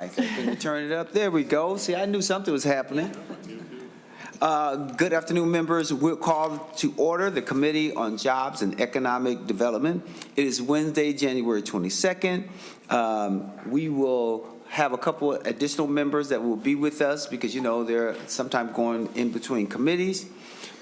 Can you turn it up? There we go. See, I knew something was happening. Good afternoon, members. We'll call to order the Committee on Jobs and Economic Development. It is Wednesday, January 22nd. We will have a couple additional members that will be with us because, you know, they're sometimes going in between committees.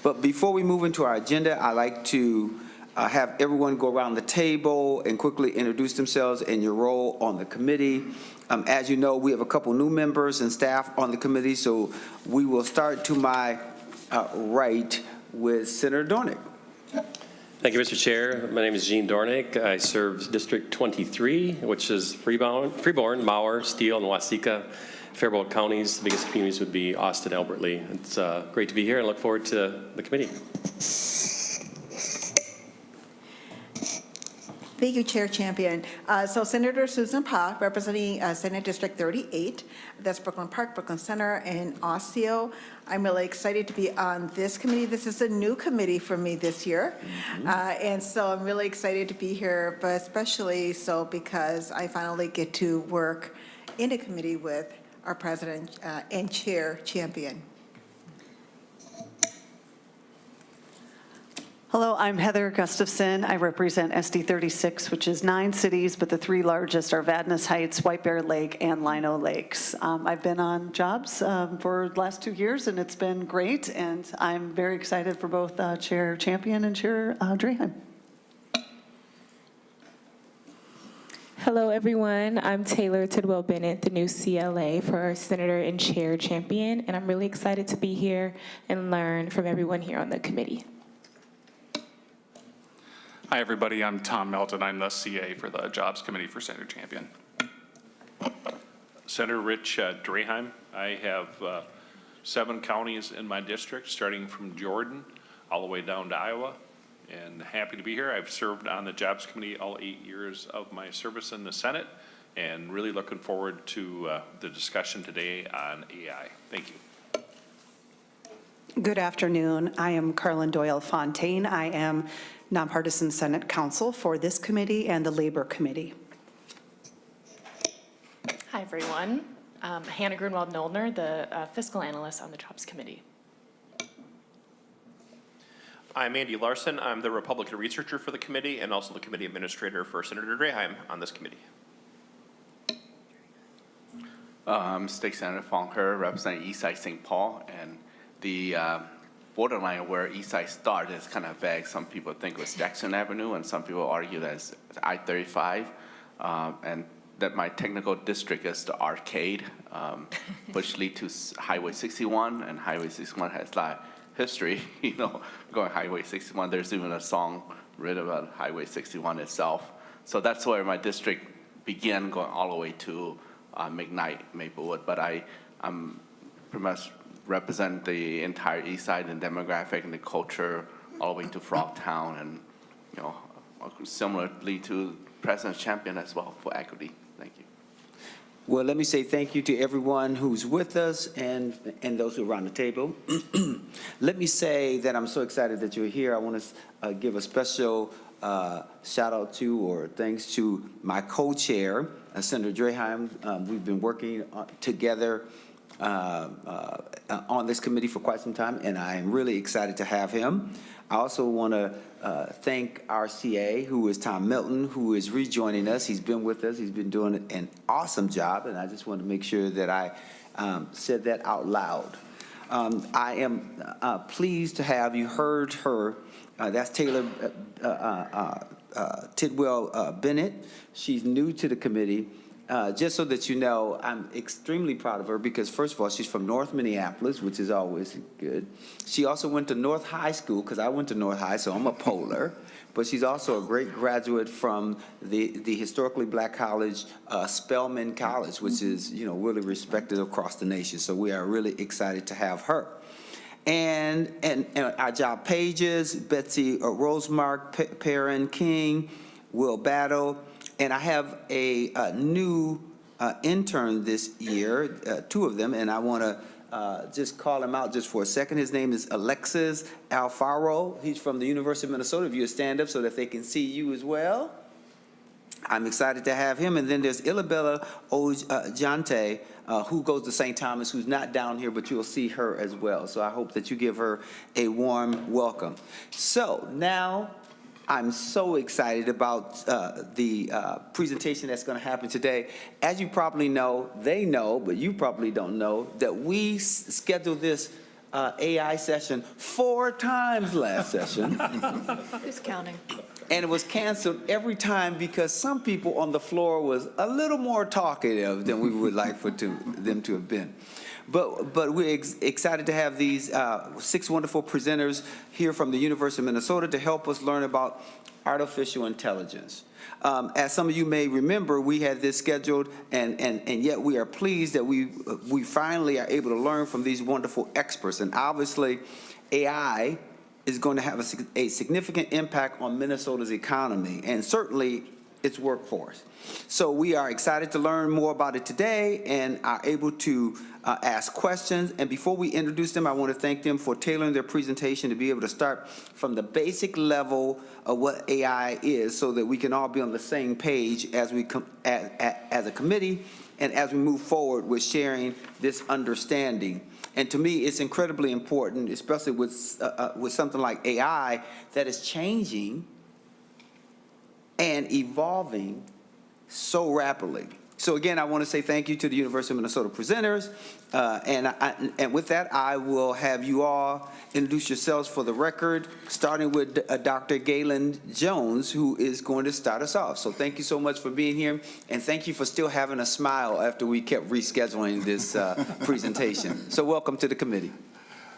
But before we move into our agenda, I'd like to have everyone go around the table and quickly introduce themselves and your role on the committee. As you know, we have a couple new members and staff on the committee, so we will start to my right with Senator Dornick. Thank you, Mr. Chair. My name is Gene Dornick. I serve District 23, which is Freeborn, Mauer, Steele, and Waseca, Faribault counties. The biggest communities would be Austin, Albert Lee. It's great to be here and look forward to the committee. Thank you, Chair Champion. So Senator Susan Pa, representing Senate District 38, that's Brooklyn Park, Brooklyn Center, and Osseo. I'm really excited to be on this committee. This is a new committee for me this year. And so I'm really excited to be here, but especially so because I finally get to work in a committee with our President and Chair Champion. Hello, I'm Heather Gustafson. I represent SD 36, which is 9 cities, but the 3 largest are Vadnais Heights, White Bear Lake, and Lino Lakes. I've been on jobs for the last 2 years, and it's been great, and I'm very excited for both Chair Champion and Chair Draheim. Hello, everyone. I'm Taylor Tidwell Bennett, the new CLA for Senator and Chair Champion, and I'm really excited to be here and learn from everyone here on the committee. Hi, everybody. I'm Tom Melton. I'm the CA for the Jobs Committee for Senator Champion. Senator Rich Draheim. I have 7 counties in my district, starting from Jordan all the way down to Iowa, and happy to be here. I've served on the Jobs Committee all 8 years of my service in the Senate, and really looking forward to the discussion today on AI. Thank you. Good afternoon. I am Carlin Doyle Fontaine. I am nonpartisan Senate counsel for this committee and the Labor Committee. Hi, everyone. Hannah Grunwald-Noldner, the fiscal analyst on the Jobs Committee. I'm Andy Larson. I'm the Republican researcher for the committee and also the committee administrator for Senator Draheim on this committee. State Senator Fong He, representing Eastside St. Paul, and the borderline where Eastside started is kind of vague. Some people think it was Jackson Avenue, and some people argue that it's I-35, and that my technical district is the Arcade, which leads to Highway 61, and Highway 61 has a lot of history, you know, going Highway 61. There's even a song written about Highway 61 itself. So that's where my district began, going all the way to McKnight, Maplewood. But I'm pretty much represent the entire East Side and demographic and the culture all the way to Frogtown, and, you know, similarly to President Champion as well for equity. Thank you. Well, let me say thank you to everyone who's with us and those who are around the table. Let me say that I'm so excited that you're here. I want to give a special shout out to, or thanks to, my co-chair, Senator Draheim. We've been working together on this committee for quite some time, and I am really excited to have him. I also want to thank our CA, who is Tom Milton, who is rejoining us. He's been with us. He's been doing an awesome job, and I just want to make sure that I said that out loud. I am pleased to have, you heard her, that's Taylor Tidwell Bennett. She's new to the committee. Just so that you know, I'm extremely proud of her because, first of all, she's from North Minneapolis, which is always good. She also went to North High School, because I went to North High, so I'm a polar. But she's also a great graduate from the historically black college, Spelman College, which is, you know, really respected across the nation. So we are really excited to have her. And our job pages, Betsy Rosemark, Perrin King, Will Battle. And I have a new intern this year, 2 of them, and I want to just call him out just for a second. His name is Alexis Alfaro. He's from the University of Minnesota. If you stand up so that they can see you as well. I'm excited to have him. And then there's Ilabella Ojante, who goes to St. Thomas, who's not down here, but you'll see her as well. So I hope that you give her a warm welcome. So now I'm so excited about the presentation that's going to happen today. As you probably know, they know, but you probably don't know, that we scheduled this AI session 4 times last session. Who's counting? And it was canceled every time because some people on the floor was a little more talkative than we would like for them to have been. But we're excited to have these 6 wonderful presenters here from the University of Minnesota to help us learn about artificial intelligence. As some of you may remember, we had this scheduled, and yet we are pleased that we finally are able to learn from these wonderful experts. And obviously, AI is going to have a significant impact on Minnesota's economy and certainly its workforce. So we are excited to learn more about it today and are able to ask questions. And before we introduce them, I want to thank them for tailoring their presentation to be able to start from the basic level of what AI is so that we can all be on the same page as we as a committee and as we move forward with sharing this understanding. And to me, it's incredibly important, especially with something like AI that is changing and evolving so rapidly. So again, I want to say thank you to the University of Minnesota presenters. And with that, I will have you all introduce yourselves for the record, starting with Dr. Galen Jones, who is going to start us off. So thank you so much for being here, and thank you for still having a smile after we kept rescheduling this presentation. So welcome to the committee.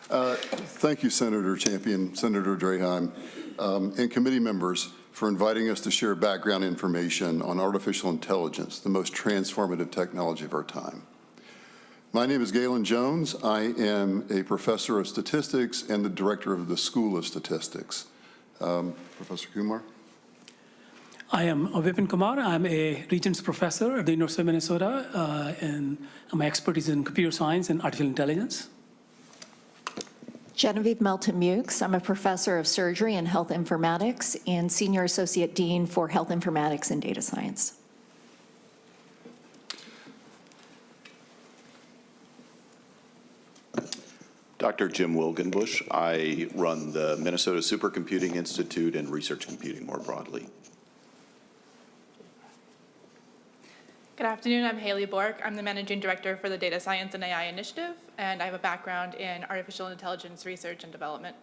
Thank you, Senator Champion, Senator Draheim, and committee members for inviting us to share background information on artificial intelligence, the most transformative technology of our time. My name is Galen Jones. I am a professor of statistics and the director of the School of Statistics. Professor Kumar? I am Vipin Kumar. I'm a Regents professor at the University of Minnesota, and my expertise in computer science and artificial intelligence. Genevieve Melton-Mukes. I'm a professor of surgery and health informatics and senior associate dean for health informatics and data science. Dr. Jim Wilgenbush. I run the Minnesota Supercomputing Institute and research computing more broadly. Good afternoon, I'm Haley Bork. I'm the Managing Director for the Data Science and AI Initiative, and I have a background in artificial intelligence research and development.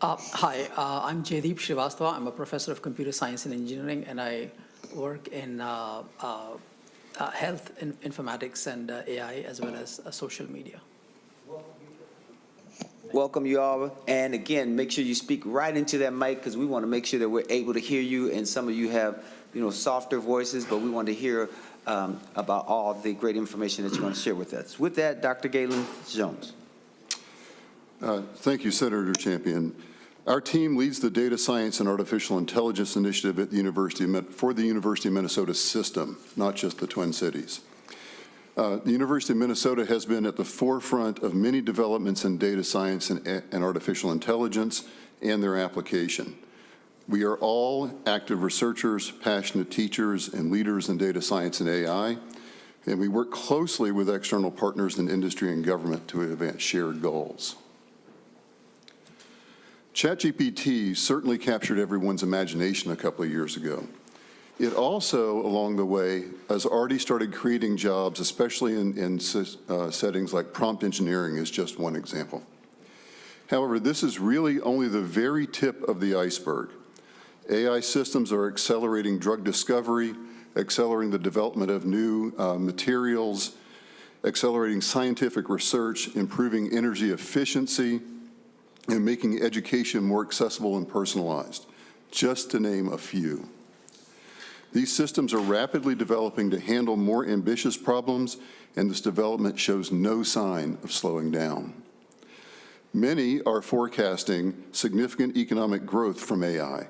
Hi, I'm Jaydeep Srivastava. I'm a professor of computer science and engineering, and I work in health informatics and AI, as well as social media. Welcome you all, and again, make sure you speak right into that mic because we want to make sure that we're able to hear you, and some of you have softer voices, but we want to hear about all the great information that you want to share with us. With that, Dr. Galen Jones. Thank you, Senator Champion. Our team leads the Data Science and Artificial Intelligence Initiative at the University of Minnesota system, not just the Twin Cities. The University of Minnesota has been at the forefront of many developments in data science and artificial intelligence and their application. We are all active researchers, passionate teachers, and leaders in data science and AI, and we work closely with external partners in industry and government to advance shared goals. ChatGPT certainly captured everyone's imagination a couple of years ago. It also, along the way, has already started creating jobs, especially in settings like prompt engineering is just one example. However, this is really only the very tip of the iceberg. AI systems are accelerating drug discovery, accelerating the development of new materials, accelerating scientific research, improving energy efficiency, and making education more accessible and personalized, just to name a few. These systems are rapidly developing to handle more ambitious problems, and this development shows no sign of slowing down. Many are forecasting significant economic growth from AI.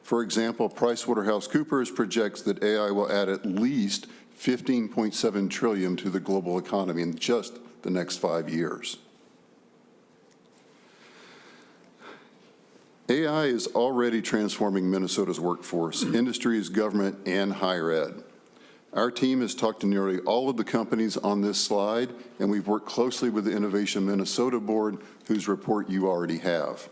For example, PricewaterhouseCoopers projects that AI will add at least $15.7 trillion to the global economy in just the next 5 years. AI is already transforming Minnesota's workforce, industries, government, and higher ed. Our team has talked to nearly all of the companies on this slide, and we've worked closely with the Innovation Minnesota Board, whose report you already have.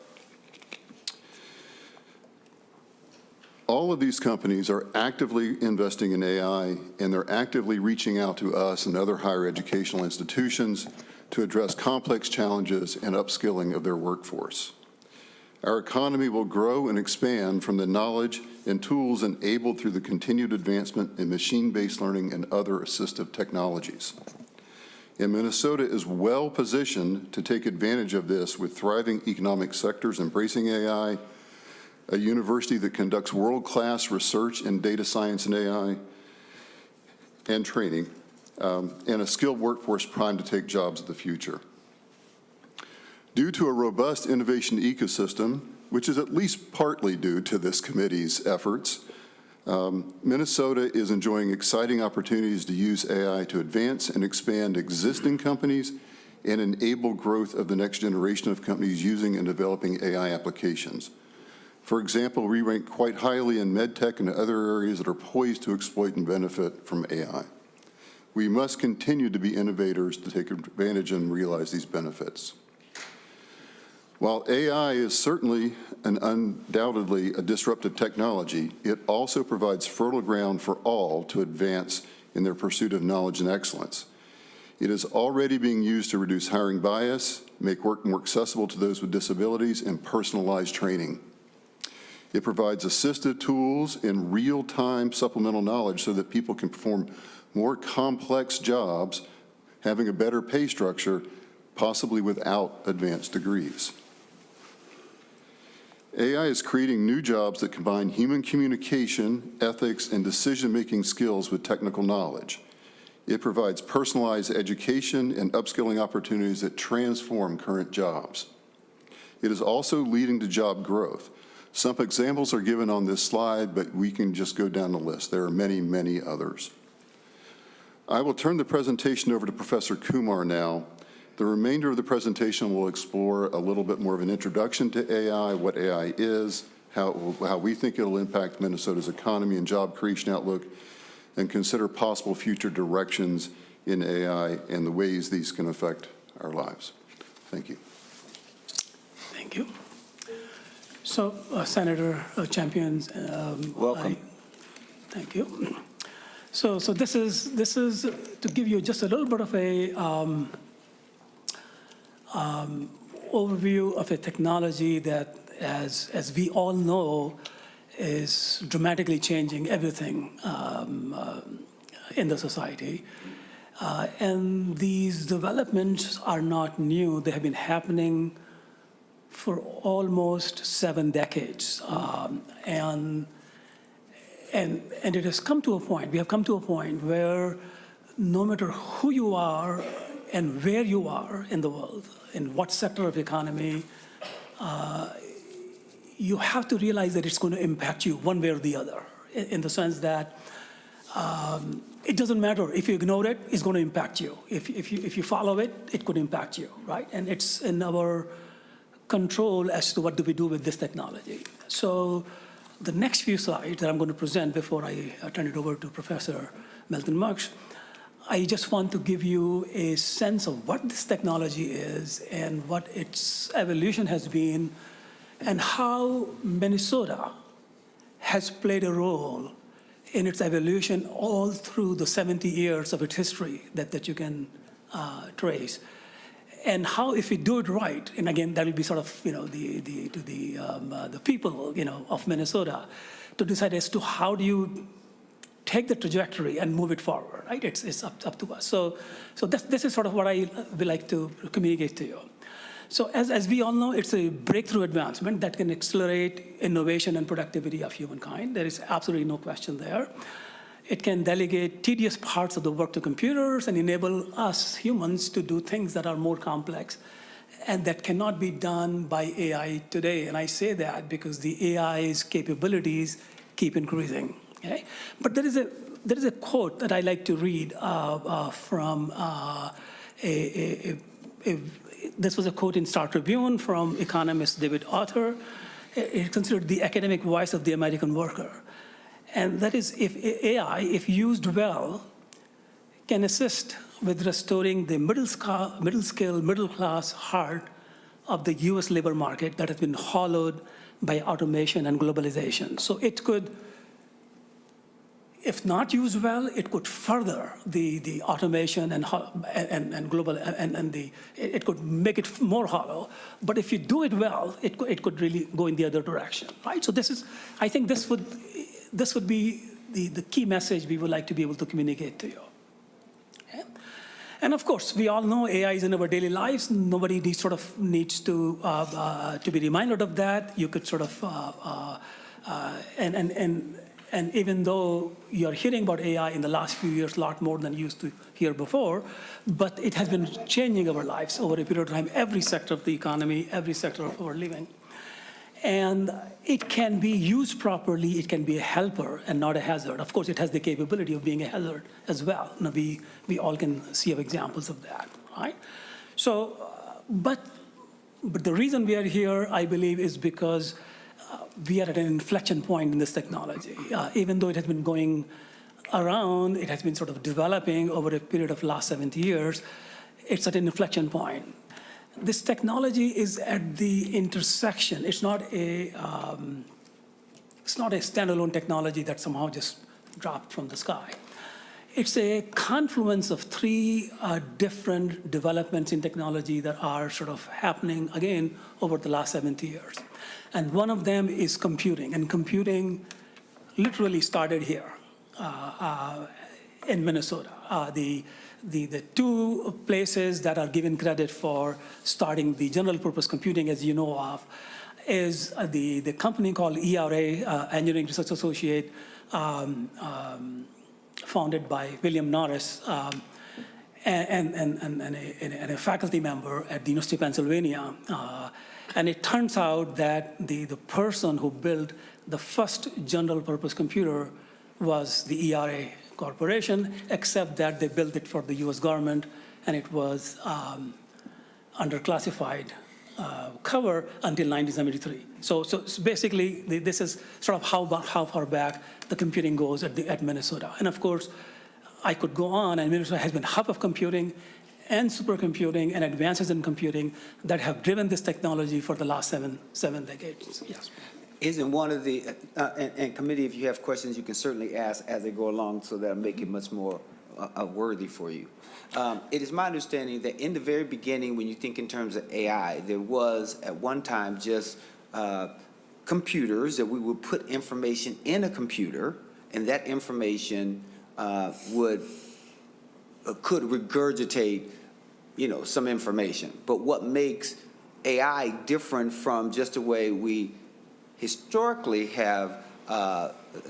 All of these companies are actively investing in AI, and they're actively reaching out to us and other higher educational institutions to address complex challenges and upskilling of their workforce. Our economy will grow and expand from the knowledge and tools enabled through the continued advancement in machine-based learning and other assistive technologies. And Minnesota is well positioned to take advantage of this with thriving economic sectors embracing AI, a university that conducts world-class research in data science and AI and training, and a skilled workforce primed to take jobs of the future. Due to a robust innovation ecosystem, which is at least partly due to this committee's efforts, Minnesota is enjoying exciting opportunities to use AI to advance and expand existing companies and enable growth of the next generation of companies using and developing AI applications. For example, we rank quite highly in medtech and other areas that are poised to exploit and benefit from AI. We must continue to be innovators to take advantage and realize these benefits. While AI is certainly and undoubtedly a disruptive technology, it also provides fertile ground for all to advance in their pursuit of knowledge and excellence. It is already being used to reduce hiring bias, make work more accessible to those with disabilities, and personalize training. It provides assistive tools and real-time supplemental knowledge so that people can perform more complex jobs, having a better pay structure, possibly without advanced degrees. AI is creating new jobs that combine human communication, ethics, and decision-making skills with technical knowledge. It provides personalized education and upskilling opportunities that transform current jobs. It is also leading to job growth. Some examples are given on this slide, but we can just go down the list. There are many, many others. I will turn the presentation over to Professor Kumar now. The remainder of the presentation will explore a little bit more of an introduction to AI, what AI is, how we think it'll impact Minnesota's economy and job creation outlook, and consider possible future directions in AI and the ways these can affect our lives. Thank you. Thank you. So, Senator Champions, welcome. Thank you. So this is to give you just a little bit of a overview of a technology that, as we all know, is dramatically changing everything in the society. And these developments are not new. They have been happening for almost 7 decades. And it has come to a point, we have come to a point where no matter who you are and where you are in the world, in what sector of the economy, you have to realize that it's going to impact you one way or the other, in the sense that it doesn't matter. If you ignore it, it's going to impact you. If you follow it, it could impact you, right? And it's in our control as to what do we do with this technology. So the next few slides that I'm going to present before I turn it over to Professor Melton Mugsh, I just want to give you a sense of what this technology is and what its evolution has been and how Minnesota has played a role in its evolution all through the 70 years of its history that you can trace. And how, if we do it right, and again, that will be sort of, the people, of Minnesota to decide as to how do you take the trajectory and move it forward, right? It's up to us. So this is sort of what I would like to communicate to you. So as we all know, it's a breakthrough advancement that can accelerate innovation and productivity of humankind. There is absolutely no question there. It can delegate tedious parts of the work to computers and enable us humans to do things that are more complex and that cannot be done by AI today. And I say that because the AI's capabilities keep increasing. Okay? But there is a quote that I like to read from this was a quote in Star Tribune from economist David Autor. it's considered the academic voice of the American worker. And that is, if AI, if used well, can assist with restoring the middle class heart of the US labor market that has been hollowed by automation and globalization. So it could, if not used well, it could further the automation and global, it could make it more hollow. But if you do it well, it could really go in the other direction, right? So this is, I think this would be the key message we would like to be able to communicate to you. Okay? And of course, we all know AI is in our daily lives. Nobody needs to be reminded of that. You could and even though you're hearing about AI in the last few years a lot more than you used to hear before, but it has been changing our lives over a period of time, every sector of the economy, every sector of our living. And it can be used properly, it can be a helper and not a hazard. Of course, it has the capability of being a hazard as well. Now, we all can see examples of that, right? So, but the reason we are here, I believe, is because we are at an inflection point in this technology. Even though it has been going around, it has been sort of developing over a period of last 70 years, it's at an inflection point. This technology is at the intersection. It's not a standalone technology that somehow just dropped from the sky. It's a confluence of three different developments in technology that are sort of happening, again, over the last 70 years. And one of them is computing. And computing literally started here in Minnesota. The two places that are given credit for starting the general purpose computing, as you know of, is the company called ERA, Engineering Research Associate, founded by William Norris, and a faculty member at the University of Pennsylvania. And it turns out that the person who built the first general purpose computer was the ERA Corporation, except that they built it for the US government, and it was under classified cover until 1973. So basically, this is sort of how far back the computing goes at Minnesota. And of course, I could go on, and Minnesota has been a hub of computing and supercomputing and advances in computing that have driven this technology for the last seven decades. Yes. Isn't one of the, and committee, if you have questions, you can certainly ask as they go along so that'll make it much more worthy for you. It is my understanding that in the very beginning, when you think in terms of AI, there was at one time just computers that we would put information in a computer, and that information could regurgitate, some information. But what makes AI different from just the way we historically have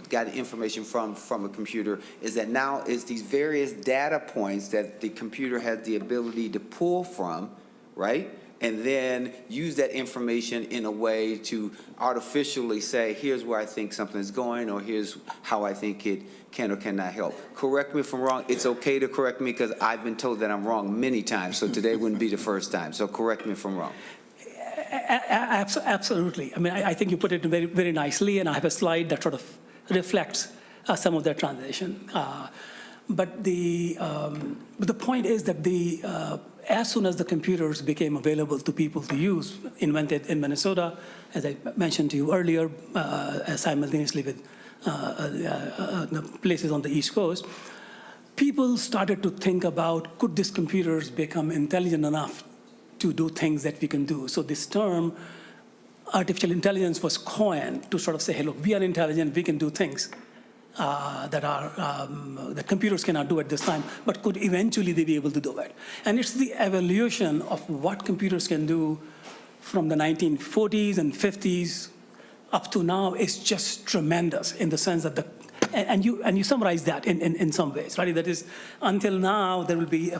gotten information from a computer is that now it's these various data points that the computer has the ability to pull from, right? And then use that information in a way to artificially say, here's where I think something is going, or here's how I think it can or cannot help. Correct me if I'm wrong. It's okay to correct me because I've been told that I'm wrong many times, so today wouldn't be the first time. So correct me if I'm wrong. Absolutely. I mean, I think you put it very, very nicely, and I have a slide that sort of reflects some of that transition. But the point is that as soon as the computers became available to people to use, invented in Minnesota, as I mentioned to you earlier, simultaneously with places on the East Coast, people started to think about, could these computers become intelligent enough to do things that we can do? So this term, artificial intelligence, was coined to sort of say, hey, look, we are intelligent, we can do things that computers cannot do at this time, but could eventually they be able to do it. And it's the evolution of what computers can do from the 1940s and 50s up to now is just tremendous in the sense that and you summarize that in some ways, right? That is, until now, there will be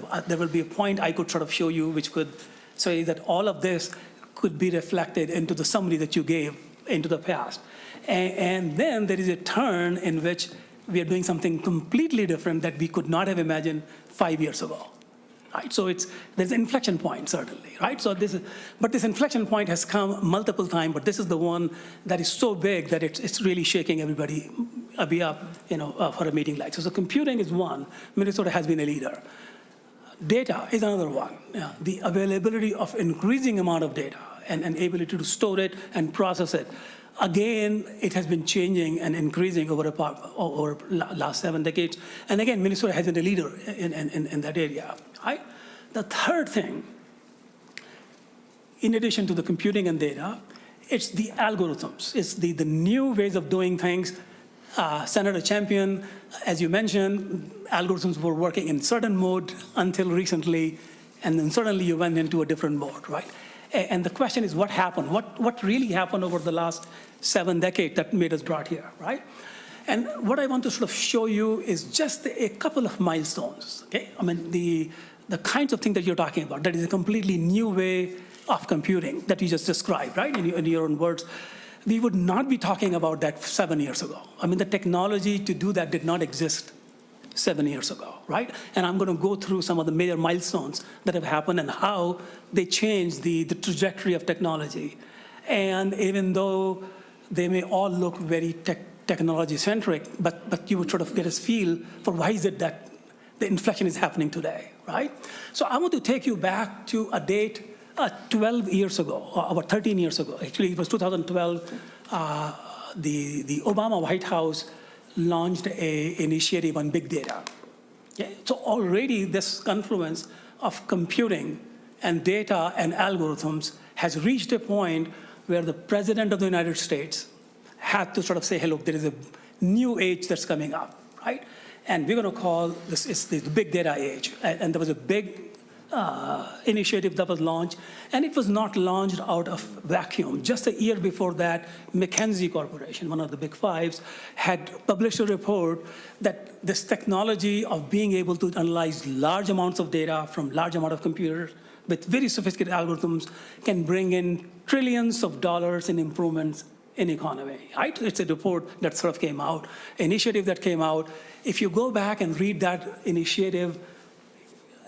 a point I could sort of show you which could say that all of this could be reflected into the summary that you gave into the past. And then there is a turn in which we are doing something completely different that we could not have imagined 5 years ago. right? So there's an inflection point, certainly, right? So but this inflection point has come multiple times, but this is the one that is so big that it's really shaking everybody up, for a meeting like this. So computing is one. Minnesota has been a leader. Data is another one. The availability of increasing amount of data and ability to store it and process it. Again, it has been changing and increasing over last 7 decades. And again, Minnesota has been a leader in that area. Right? The third thing, in addition to the computing and data, it's the algorithms. It's the new ways of doing things. Senator Champion, as you mentioned, algorithms were working in certain mode until recently, and then suddenly you went into a different mode, right? And the question is, what happened? What really happened over the last 7 decades that made us brought here, right? And what I want to sort of show you is just a couple of milestones, okay? I mean, the kinds of things that you're talking about, that is a completely new way of computing that you just described, right, in your own words. We would not be talking about that 7 years ago. I mean, the technology to do that did not exist 7 years ago, right? And I'm going to go through some of the major milestones that have happened and how they changed the trajectory of technology. And even though they may all look very technology-centric, but you would sort of get a feel for why is it that the inflection is happening today, right? So I want to take you back to a date 12 years ago, or about 13 years ago. Actually, it was 2012. The Obama White House launched an initiative on big data. Okay? So already this confluence of computing and data and algorithms has reached a point where the President of the United States had to sort of say, hey, look, there is a new age that's coming up, right? And we're going to call this the big data age. And there was a big initiative that was launched, and it was not launched out of vacuum. Just a year before that, McKinsey Corporation, one of the big fives, had published a report that this technology of being able to analyze large amounts of data from large amount of computers with very sophisticated algorithms can bring in trillions of dollars in improvements in economy, right? It's a report that sort of came out, initiative that came out. If you go back and read that initiative,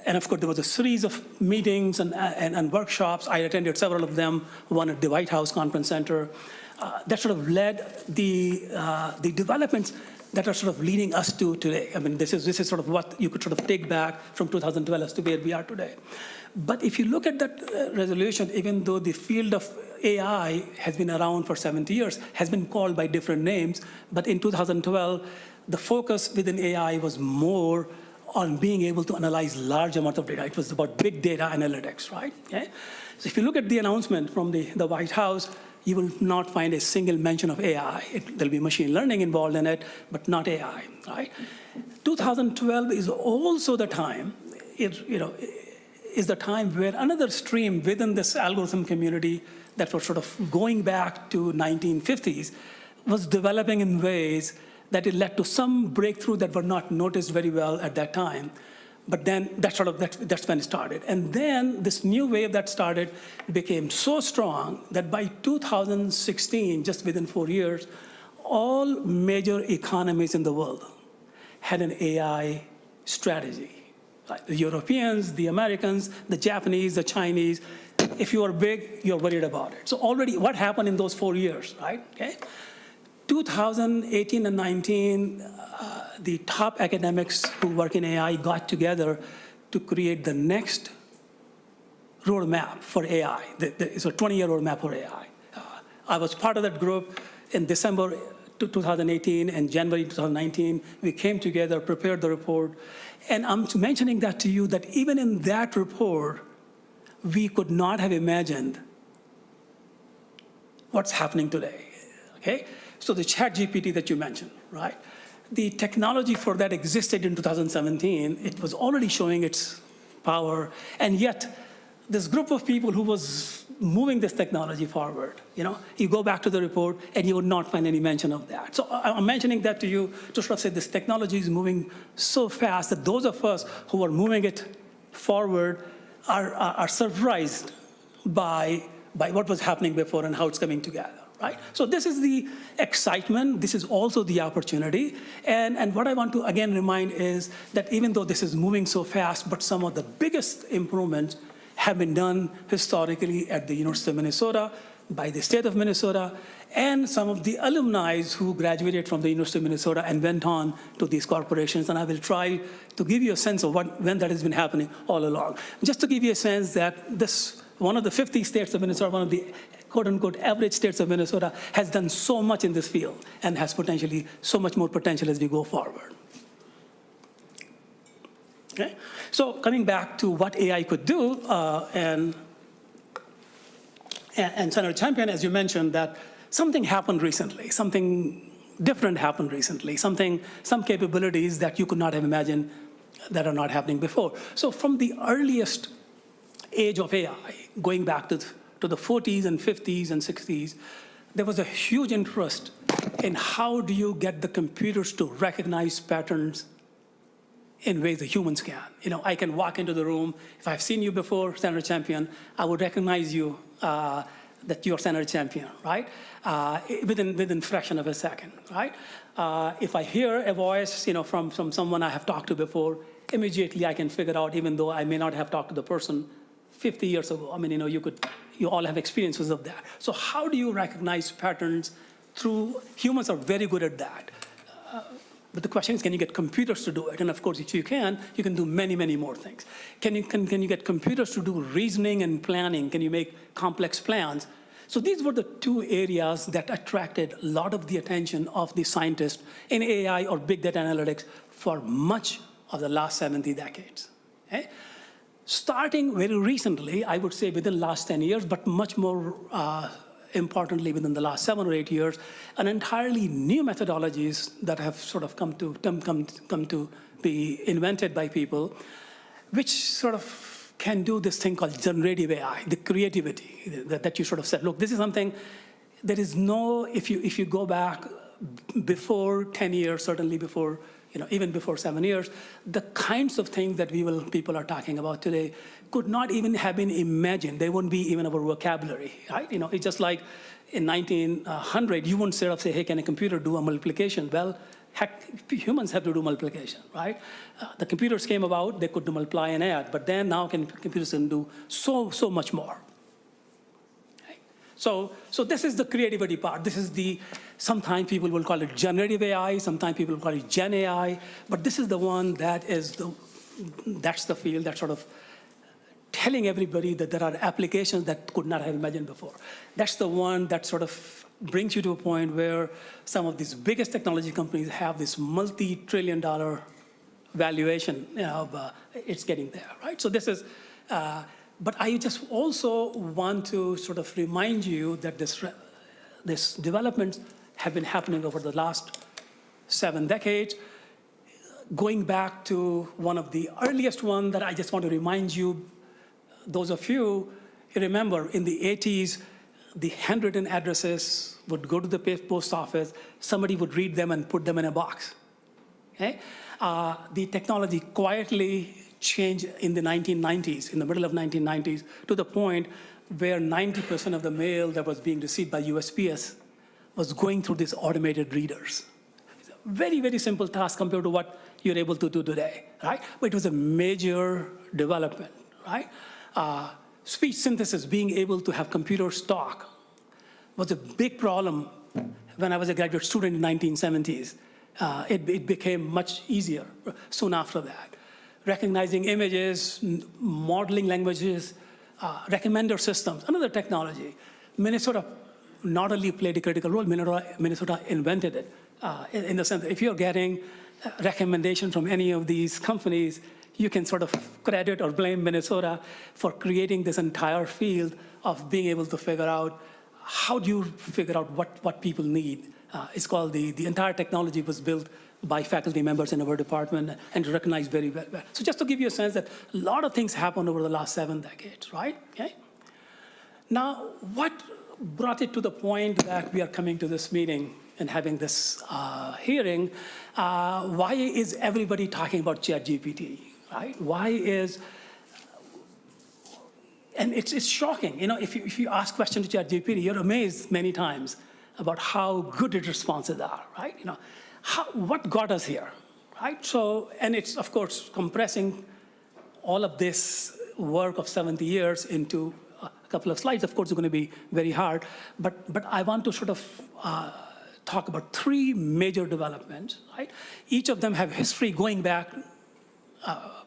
and of course, there was a series of meetings and workshops. I attended several of them, one at the White House Conference Center. That sort of led the developments that are sort of leading us to today. I mean, this is sort of what you could sort of take back from 2012 as to where we are today. But if you look at that resolution, even though the field of AI has been around for 70 years, has been called by different names, but in 2012, the focus within AI was more on being able to analyze large amounts of data. It was about big data analytics, right? Okay? So if you look at the announcement from the White House, you will not find a single mention of AI. There'll be machine learning involved in it, but not AI, right? 2012 is also the time, is the time where another stream within this algorithm community that was sort of going back to 1950s was developing in ways that it led to some breakthrough that were not noticed very well at that time. But then that's when it started. And then this new wave that started became so strong that by 2016, just within 4 years, all major economies in the world had an AI strategy. Like the Europeans, the Americans, the Japanese, the Chinese. If you are big, you're worried about it. So already what happened in those 4 years, right? Okay. 2018 and 19, the top academics who work in AI got together to create the next roadmap for AI. It's a 20-year roadmap for AI. I was part of that group in December 2018 and January 2019. We came together, prepared the report. And I'm mentioning that to you that even in that report, we could not have imagined what's happening today, okay? So the ChatGPT that you mentioned, right? The technology for that existed in 2017. It was already showing its power, and yet this group of people who was moving this technology forward, you go back to the report and you would not find any mention of that. So I'm mentioning that to you to sort of say this technology is moving so fast that those of us who are moving it forward are surprised by by what was happening before and how it's coming together, right? So this is the excitement. This is also the opportunity. And what I want to, again, remind is that even though this is moving so fast, but some of the biggest improvements have been done historically at the University of Minnesota, by the state of Minnesota, and some of the alumni who graduated from the University of Minnesota and went on to these corporations. And I will try to give you a sense of when that has been happening all along. Just to give you a sense that this, one of the 50 states of Minnesota, one of the quote-unquote average states of Minnesota, has done so much in this field and has potentially so much more potential as we go forward. Okay? So coming back to what AI could do, and Senator Champion, as you mentioned, that something happened recently, something different happened recently, some capabilities that you could not have imagined that are not happening before. So from the earliest age of AI, going back to the 40s and 50s and 60s, there was a huge interest in how do you get the computers to recognize patterns in ways that humans can. You know, I can walk into the room. If I've seen you before, Senator Champion, I would recognize you that you're Senator Champion, right? Within fraction of a second, right? If I hear a voice, you know, from someone I have talked to before, immediately I can figure out, even though I may not have talked to the person 50 years ago. I mean, you know, you all have experiences of that. So how do you recognize patterns through, humans are very good at that. But the question is, can you get computers to do it? And of course, if you can do many, many more things. Can you get computers to do reasoning and planning? Can you make complex plans? So these were the two areas that attracted a lot of the attention of the scientists in AI or big data analytics for much of the last 70 decades. Okay? Starting very recently, I would say within the last 10 years, but much more importantly within the last 7 or 8 years, an entirely new methodologies that have sort of come to be invented by people, which sort of can do this thing called generative AI, the creativity that you sort of said. Look, this is something, there is no, if you go back before 10 years, certainly before, you know, even before 7 years, the kinds of things that people are talking about today could not even have been imagined. They wouldn't be even our vocabulary, right? You know, it's just like in 1900, you wouldn't sit up and say, hey, can a computer do a multiplication? Well, heck, humans have to do multiplication, right? The computers came about, they could do multiply and add, but then now computers can do so much more. Okay? So this is the creativity part. This is the, sometimes people will call it generative AI, sometimes people will call it Gen AI, but this is the one that is that's the field that sort of telling everybody that there are applications that could not have imagined before. That's the one that sort of brings you to a point where some of these biggest technology companies have this multi-trillion-dollar valuation. You know, it's getting there, right? So this is, but I just also want to sort of remind you that this developments have been happening over the last 7 decades. Going back to one of the earliest one that I just want to remind you, those of you remember in the 80s, the handwritten addresses would go to the post office, somebody would read them and put them in a box. Okay? The technology quietly changed in the 1990s, in the middle of 1990s, to the point where 90% of the mail that was being received by USPS was going through these automated readers. It's a very, very simple task compared to what you're able to do today, right? But it was a major development, right? Speech synthesis, being able to have computers talk, was a big problem when I was a graduate student in the 1970s. It became much easier soon after that. Recognizing images, modeling languages, recommender systems, another technology. Minnesota not only played a critical role, Minnesota invented it. In the sense that if you're getting recommendation from any of these companies, you can sort of credit or blame Minnesota for creating this entire field of being able to figure out how do you figure out what people need. It's called the entire technology was built by faculty members in our department and recognized very well. So just to give you a sense that a lot of things happened over the last 7 decades, right? Okay. Now, what brought it to the point that we are coming to this meeting and having this hearing? Why is everybody talking about ChatGPT? Right? Why is And it's shocking. If you ask questions to ChatGPT, you're amazed many times about how good its responses are, right? What got us here, right? So, and it's, of course, compressing all of this work of 70 years into a couple of slides. Of course, it's going to be very hard, but I want to sort of talk about three major developments, right? Each of them have history going back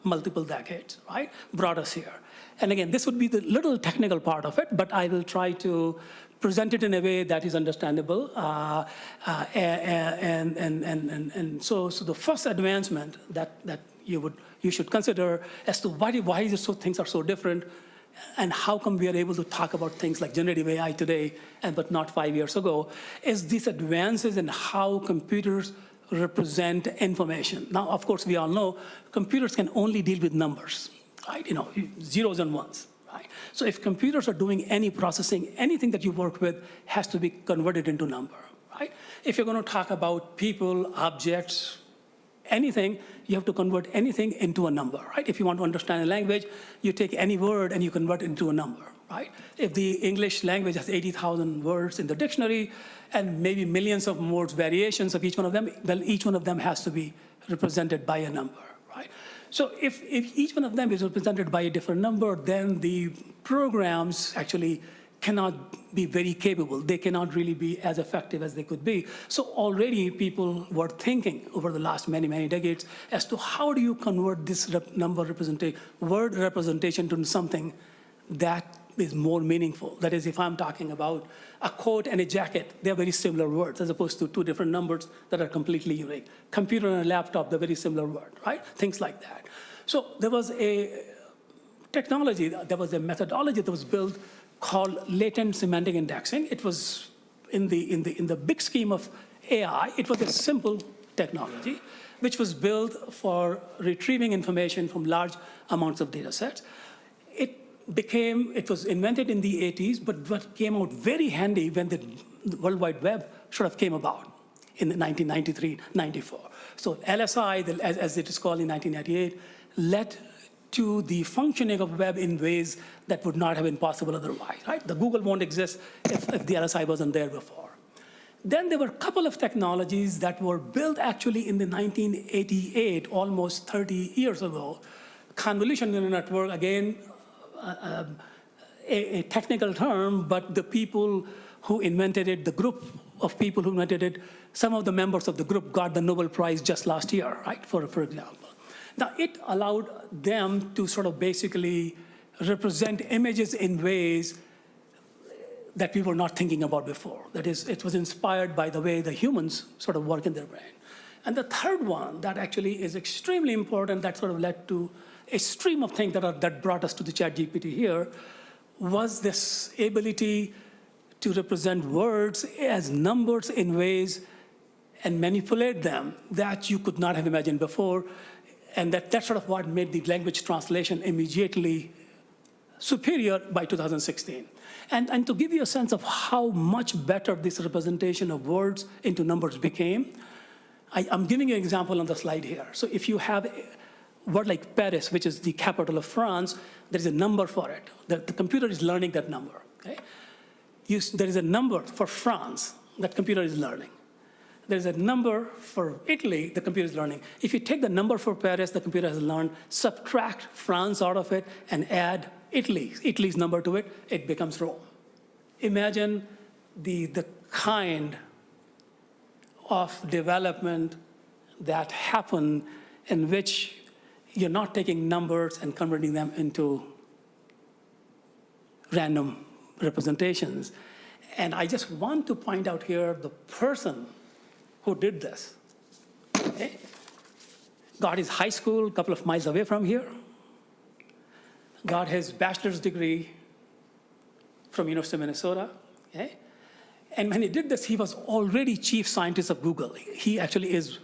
multiple decades, right? Brought us here. And again, this would be the little technical part of it, but I will try to present it in a way that is understandable. And so the first advancement that you should consider as to why things are so different, and how come we are able to talk about things like generative AI today, but not 5 years ago, is these advances in how computers represent information. Now, of course, we all know computers can only deal with numbers, right? Zeros and ones, right? So if computers are doing any processing, anything that you work with has to be converted into number, right? If you're going to talk about people, objects, anything, you have to convert anything into a number, right? If you want to understand a language, you take any word and you convert it into a number, right? If the English language has 80,000 words in the dictionary and maybe millions of words variations of each one of them, well, each one of them has to be represented by a number, right? So if each one of them is represented by a different number, then the programs actually cannot be very capable. They cannot really be as effective as they could be. So already people were thinking over the last many, many decades as to how do you convert this word representation to something that is more meaningful. That is, if I'm talking about a coat and a jacket, they're very similar words as opposed to two different numbers that are completely unique. Computer and a laptop, they're very similar words, right? Things like that. So there was a technology, there was a methodology that was built called latent semantic indexing. It was in the big scheme of AI, it was a simple technology which was built for retrieving information from large amounts of data sets. It was invented in the 80s, but what came out very handy when the World Wide Web sort of came about in 1993, 94. So LSI, as it is called in 1998, led to the functioning of web in ways that would not have been possible otherwise, right? The Google won't exist if the LSI wasn't there before. Then there were a couple of technologies that were built actually in the 1988, almost 30 years ago. Convolutional neural network, again, a technical term, but the people who invented it, the group of people who invented it, some of the members of the group got the Nobel Prize just last year, right, for example. Now, it allowed them to sort of basically represent images in ways that we were not thinking about before. That is, it was inspired by the way the humans sort of work in their brain. And the third one that actually is extremely important, that sort of led to a stream of things that brought us to the ChatGPT here, was this ability to represent words as numbers in ways and manipulate them that you could not have imagined before. And that's sort of what made the language translation immediately superior by 2016. And to give you a sense of how much better this representation of words into numbers became, I'm giving you an example on the slide here. So if you have a word like Paris, which is the capital of France, there's a number for it. The computer is learning that number. Okay? There is a number for France that computer is learning. There's a number for Italy, the computer is learning. If you take the number for Paris, the computer has learned, subtract France out of it, and add Italy's number to it, it becomes Rome. Imagine the kind of development that happened in which you're not taking numbers and converting them into random representations. And I just want to point out here the person who did this, okay? Got his high school a couple of miles away from here, got his bachelor's degree from University of Minnesota, okay? And when he did this, he was already chief scientist of Google. He actually is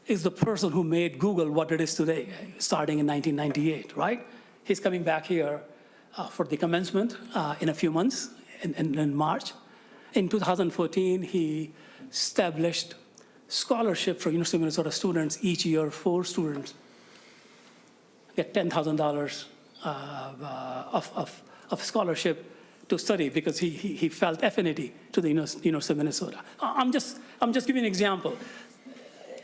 the person who made Google what it is today, starting in 1998, right? He's coming back here for the commencement in a few months, in March. In 2014, he established scholarship for University of Minnesota students. Each year, 4 students get $10,000 of scholarship to study because he felt affinity to the University of Minnesota. I'm just giving an example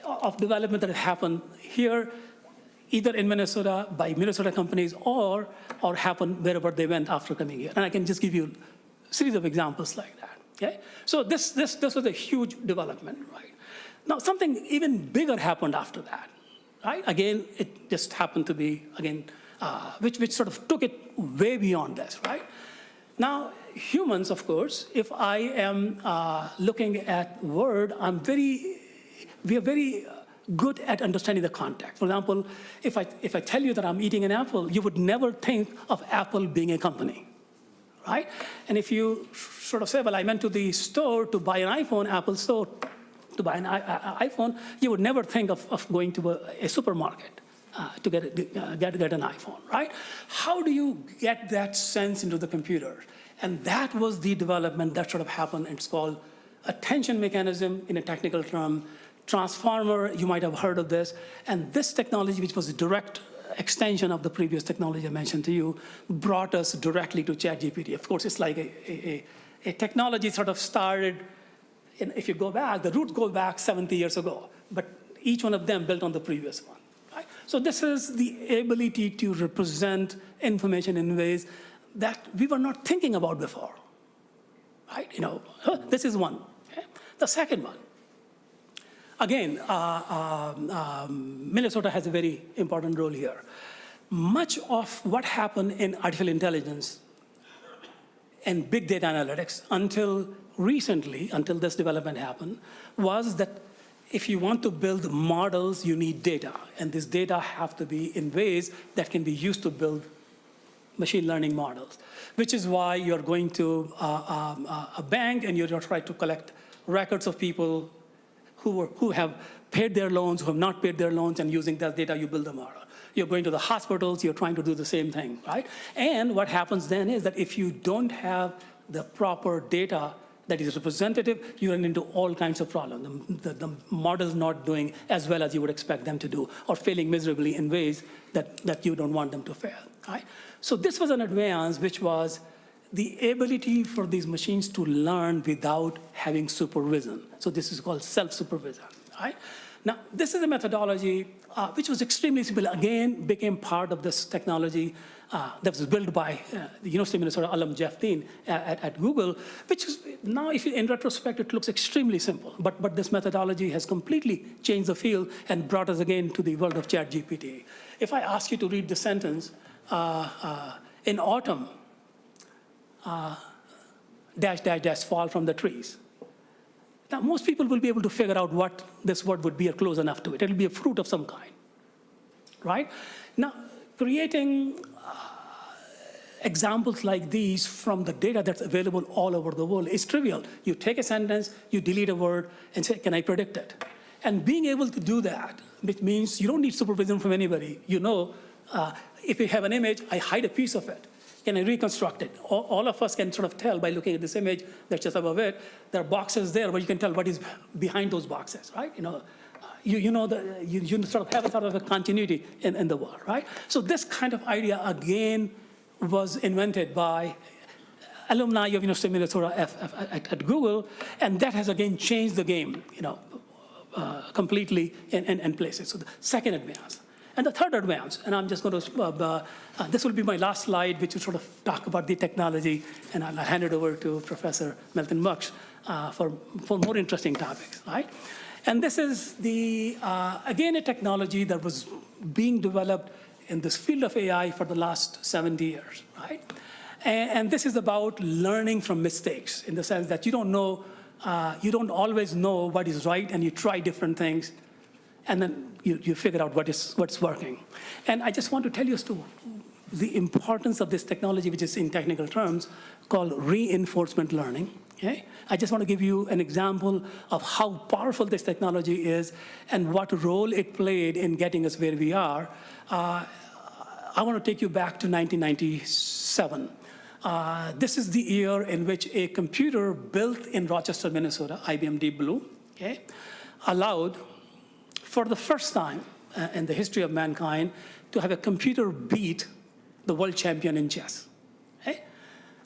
of development that happened here, either in Minnesota by Minnesota companies or happened wherever they went after coming here. And I can just give you a series of examples like that. Okay? So this was a huge development, right? Now something even bigger happened after that, right? Again, it just happened to be, again, which sort of took it way beyond this, right? Now, humans, of course, if I am looking at word, we are very good at understanding the context. For example, if I tell you that I'm eating an apple, you would never think of Apple being a company, right? And if you sort of say, well, I went to the store to buy an iPhone, Apple store, to buy an iPhone, you would never think of going to a supermarket to get an iPhone, right? How do you get that sense into the computer? And that was the development that sort of happened. It's called attention mechanism in a technical term. Transformer, you might have heard of this. And this technology, which was a direct extension of the previous technology I mentioned to you, brought us directly to ChatGPT. Of course, it's like a technology sort of started, if you go back, the roots go back 70 years ago. But each one of them built on the previous one. Right? So this is the ability to represent information in ways that we were not thinking about before, right? This is one. Okay? The second one, again, Minnesota has a very important role here. Much of what happened in artificial intelligence and big data analytics until recently, until this development happened, was that if you want to build models, you need data. And this data have to be in ways that can be used to build machine learning models, which is why you're going to a bank and you're trying to collect records of people who have paid their loans, who have not paid their loans, and using that data, you build a model. You're going to the hospitals, you're trying to do the same thing, right? And what happens then is that if you don't have the proper data that is representative, you run into all kinds of problems. The model's not doing as well as you would expect them to do, or failing miserably in ways that you don't want them to fail, right? So this was an advance, which was the ability for these machines to learn without having supervision. So this is called self-supervision, right? Now, this is a methodology which was extremely simple, again, became part of this technology that was built by the University of Minnesota alum Jeff Dean at Google, which is now, if you, in retrospect, it looks extremely simple. But this methodology has completely changed the field and brought us again to the world of ChatGPT. If I ask you to read the sentence, in autumn, dash, dash, dash, fall from the trees. Now, most people will be able to figure out what this word would be or close enough to it. It'll be a fruit of some kind, right? Now, creating examples like these from the data that's available all over the world is trivial. You take a sentence, you delete a word, and say, can I predict it? And being able to do that, which means you don't need supervision from anybody. You know, if you have an image, I hide a piece of it. Can I reconstruct it? All of us can sort of tell by looking at this image that's just above it. There are boxes there, but you can tell what is behind those boxes, right? You sort of have a sort of a continuity in the world, right? So this kind of idea, again, was invented by alumni of University of Minnesota at Google, and that has, again, changed the game, completely in places. So the second advance. And the third advance, and I'm just going to, this will be my last slide, which will sort of talk about the technology, and I'll hand it over to Professor Melton Muksh for more interesting topics, right? And this is again, a technology that was being developed in this field of AI for the last 70 years, right? And this is about learning from mistakes, in the sense that you don't always know what is right, and you try different things, and then you figure out what's working. And I just want to tell you as to the importance of this technology, which is in technical terms called reinforcement learning. Okay? I just want to give you an example of how powerful this technology is and what role it played in getting us where we are. I want to take you back to 1997. This is the year in which a computer built in Rochester, Minnesota, IBM Deep Blue, okay, allowed, for the first time in the history of mankind, to have a computer beat the world champion in chess. Okay?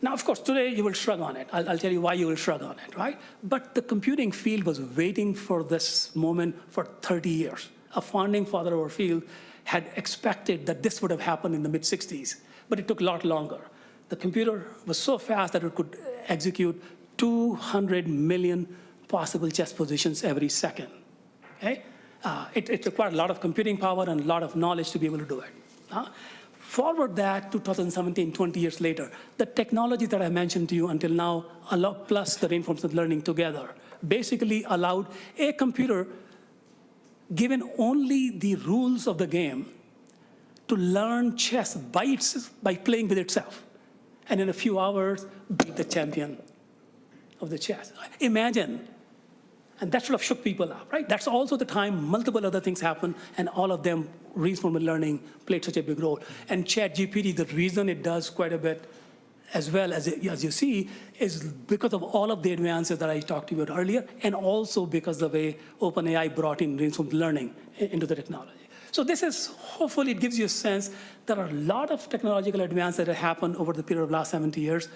Now, of course, today you will shrug on it. I'll tell you why you will shrug on it, right? But the computing field was waiting for this moment for 30 years. A founding father of our field had expected that this would have happened in the mid-60s, but it took a lot longer. The computer was so fast that it could execute 200 million possible chess positions every second. Okay? It required a lot of computing power and a lot of knowledge to be able to do it. Forward that to 2017, 20 years later, the technology that I mentioned to you until now, plus the reinforcement learning together, basically allowed a computer, given only the rules of the game, to learn chess by playing with itself. And in a few hours, beat the champion of the chess. Imagine. And that sort of shook people up, right? That's also the time multiple other things happened, and all of them, reinforcement learning played such a big role. And ChatGPT, the reason it does quite a bit as well, as you see, is because of all of the advances that I talked to you about earlier, and also because of the way OpenAI brought in reinforcement learning into the technology. So this is, hopefully it gives you a sense there are a lot of technological advances that have happened over the period of the last 70 years.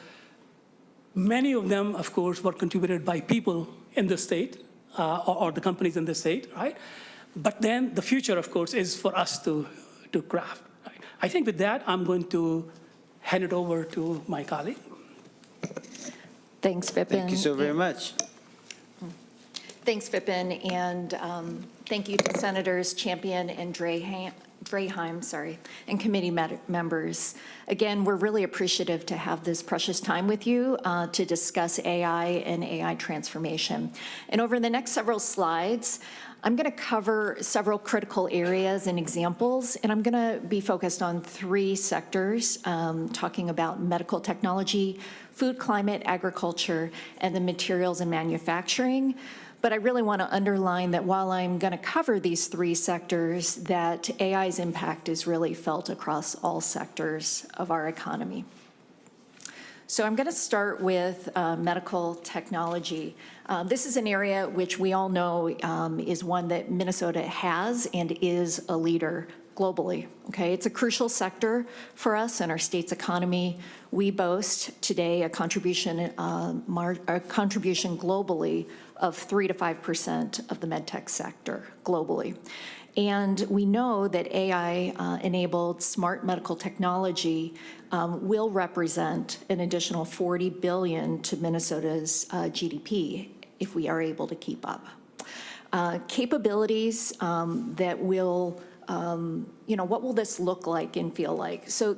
Many of them, of course, were contributed by people in the state, or the companies in the state, right? But then the future, of course, is for us to craft. Right? I think with that, I'm going to hand it over to my colleague. Thanks, Vipin. Thank you so very much. Thanks, Vipin, and thank you to Senators Champion and Draheim, and committee members. Again, we're really appreciative to have this precious time with you to discuss AI and AI transformation. And over the next several slides, I'm going to cover several critical areas and examples, and I'm going to be focused on 3 sectors, talking about medical technology, food, climate, agriculture, and the materials and manufacturing. But I really want to underline that while I'm going to cover these 3 sectors, that AI's impact is really felt across all sectors of our economy. So I'm going to start with medical technology. This is an area which we all know is one that Minnesota has and is a leader globally. Okay, it's a crucial sector for us and our state's economy. We boast today a contribution globally of 3 to 5% of the medtech sector globally. And we know that AI-enabled smart medical technology will represent an additional $40 billion to Minnesota's GDP if we are able to keep up. Capabilities that will, what will this look like and feel like? So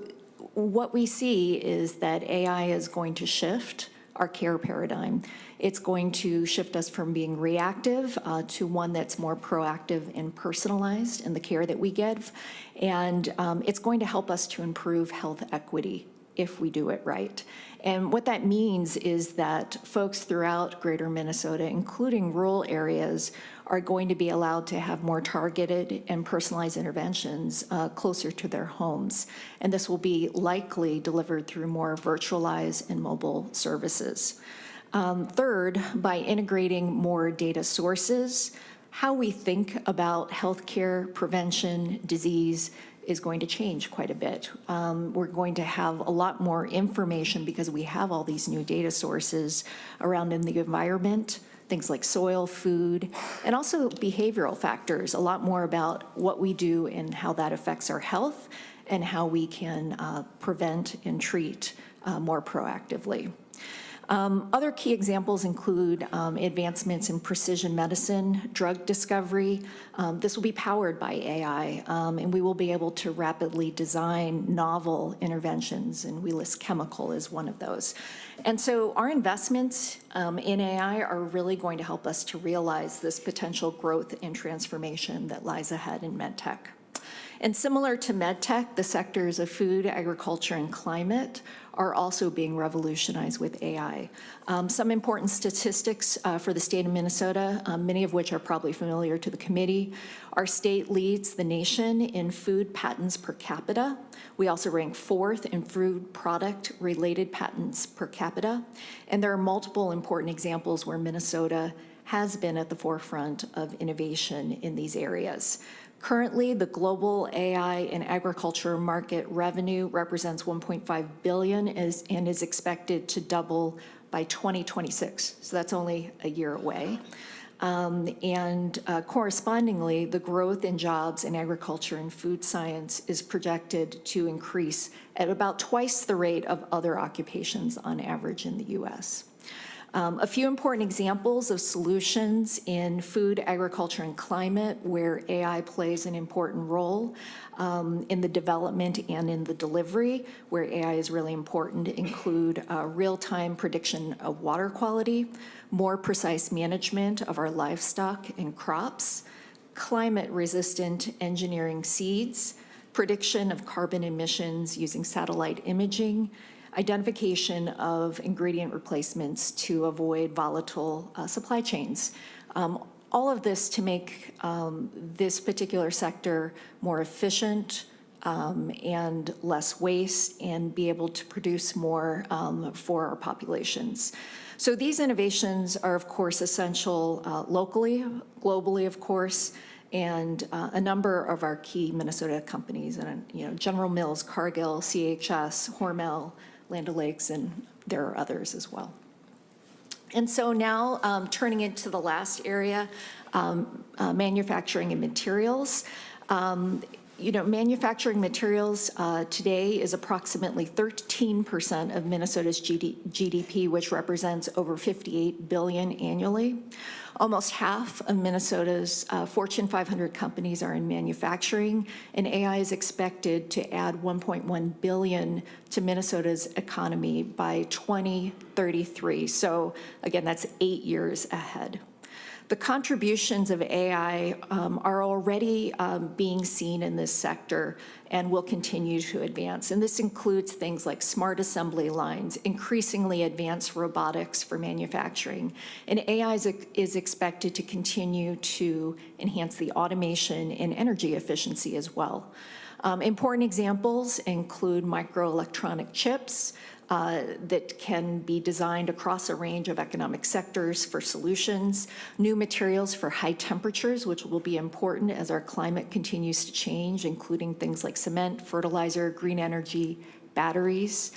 what we see is that AI is going to shift our care paradigm. It's going to shift us from being reactive to one that's more proactive and personalized in the care that we give. And it's going to help us to improve health equity if we do it right. And what that means is that folks throughout greater Minnesota, including rural areas, are going to be allowed to have more targeted and personalized interventions closer to their homes. And this will be likely delivered through more virtualized and mobile services. Third, by integrating more data sources, how we think about healthcare, prevention, disease is going to change quite a bit. We're going to have a lot more information because we have all these new data sources around in the environment, things like soil, food, and also behavioral factors, a lot more about what we do and how that affects our health and how we can prevent and treat more proactively. Other key examples include advancements in precision medicine, drug discovery. This will be powered by AI, and we will be able to rapidly design novel interventions, and we list chemical as one of those. And so our investments in AI are really going to help us to realize this potential growth and transformation that lies ahead in medtech. And similar to medtech, the sectors of food, agriculture, and climate are also being revolutionized with AI. Some important statistics for the state of Minnesota, many of which are probably familiar to the committee. Our state leads the nation in food patents per capita. We also rank 4th in food product-related patents per capita. And there are multiple important examples where Minnesota has been at the forefront of innovation in these areas. Currently, the global AI and agriculture market revenue represents $1.5 billion and is expected to double by 2026. So that's only a year away. Correspondingly, the growth in jobs in agriculture and food science is projected to increase at about twice the rate of other occupations on average in the U.S. A few important examples of solutions in food, agriculture, and climate where AI plays an important role in the development and in the delivery, where AI is really important, include real-time prediction of water quality, more precise management of our livestock and crops, climate-resistant engineering seeds, prediction of carbon emissions using satellite imaging, identification of ingredient replacements to avoid volatile supply chains. All of this to make this particular sector more efficient and less waste and be able to produce more for our populations. So these innovations are, of course, essential locally, globally, of course, and a number of our key Minnesota companies, and General Mills, Cargill, CHS, Hormel, Land O'Lakes, and there are others as well. And so now turning into the last area, manufacturing and materials. Manufacturing materials today is approximately 13% of Minnesota's GDP, which represents over $58 billion annually. Almost half of Minnesota's Fortune 500 companies are in manufacturing, and AI is expected to add $1.1 billion to Minnesota's economy by 2033. So again, that's 8 years ahead. The contributions of AI are already being seen in this sector and will continue to advance. And this includes things like smart assembly lines, increasingly advanced robotics for manufacturing. And AI is expected to continue to enhance the automation and energy efficiency as well. Important examples include microelectronic chips, that can be designed across a range of economic sectors for solutions, new materials for high temperatures, which will be important as our climate continues to change, including things like cement, fertilizer, green energy, batteries,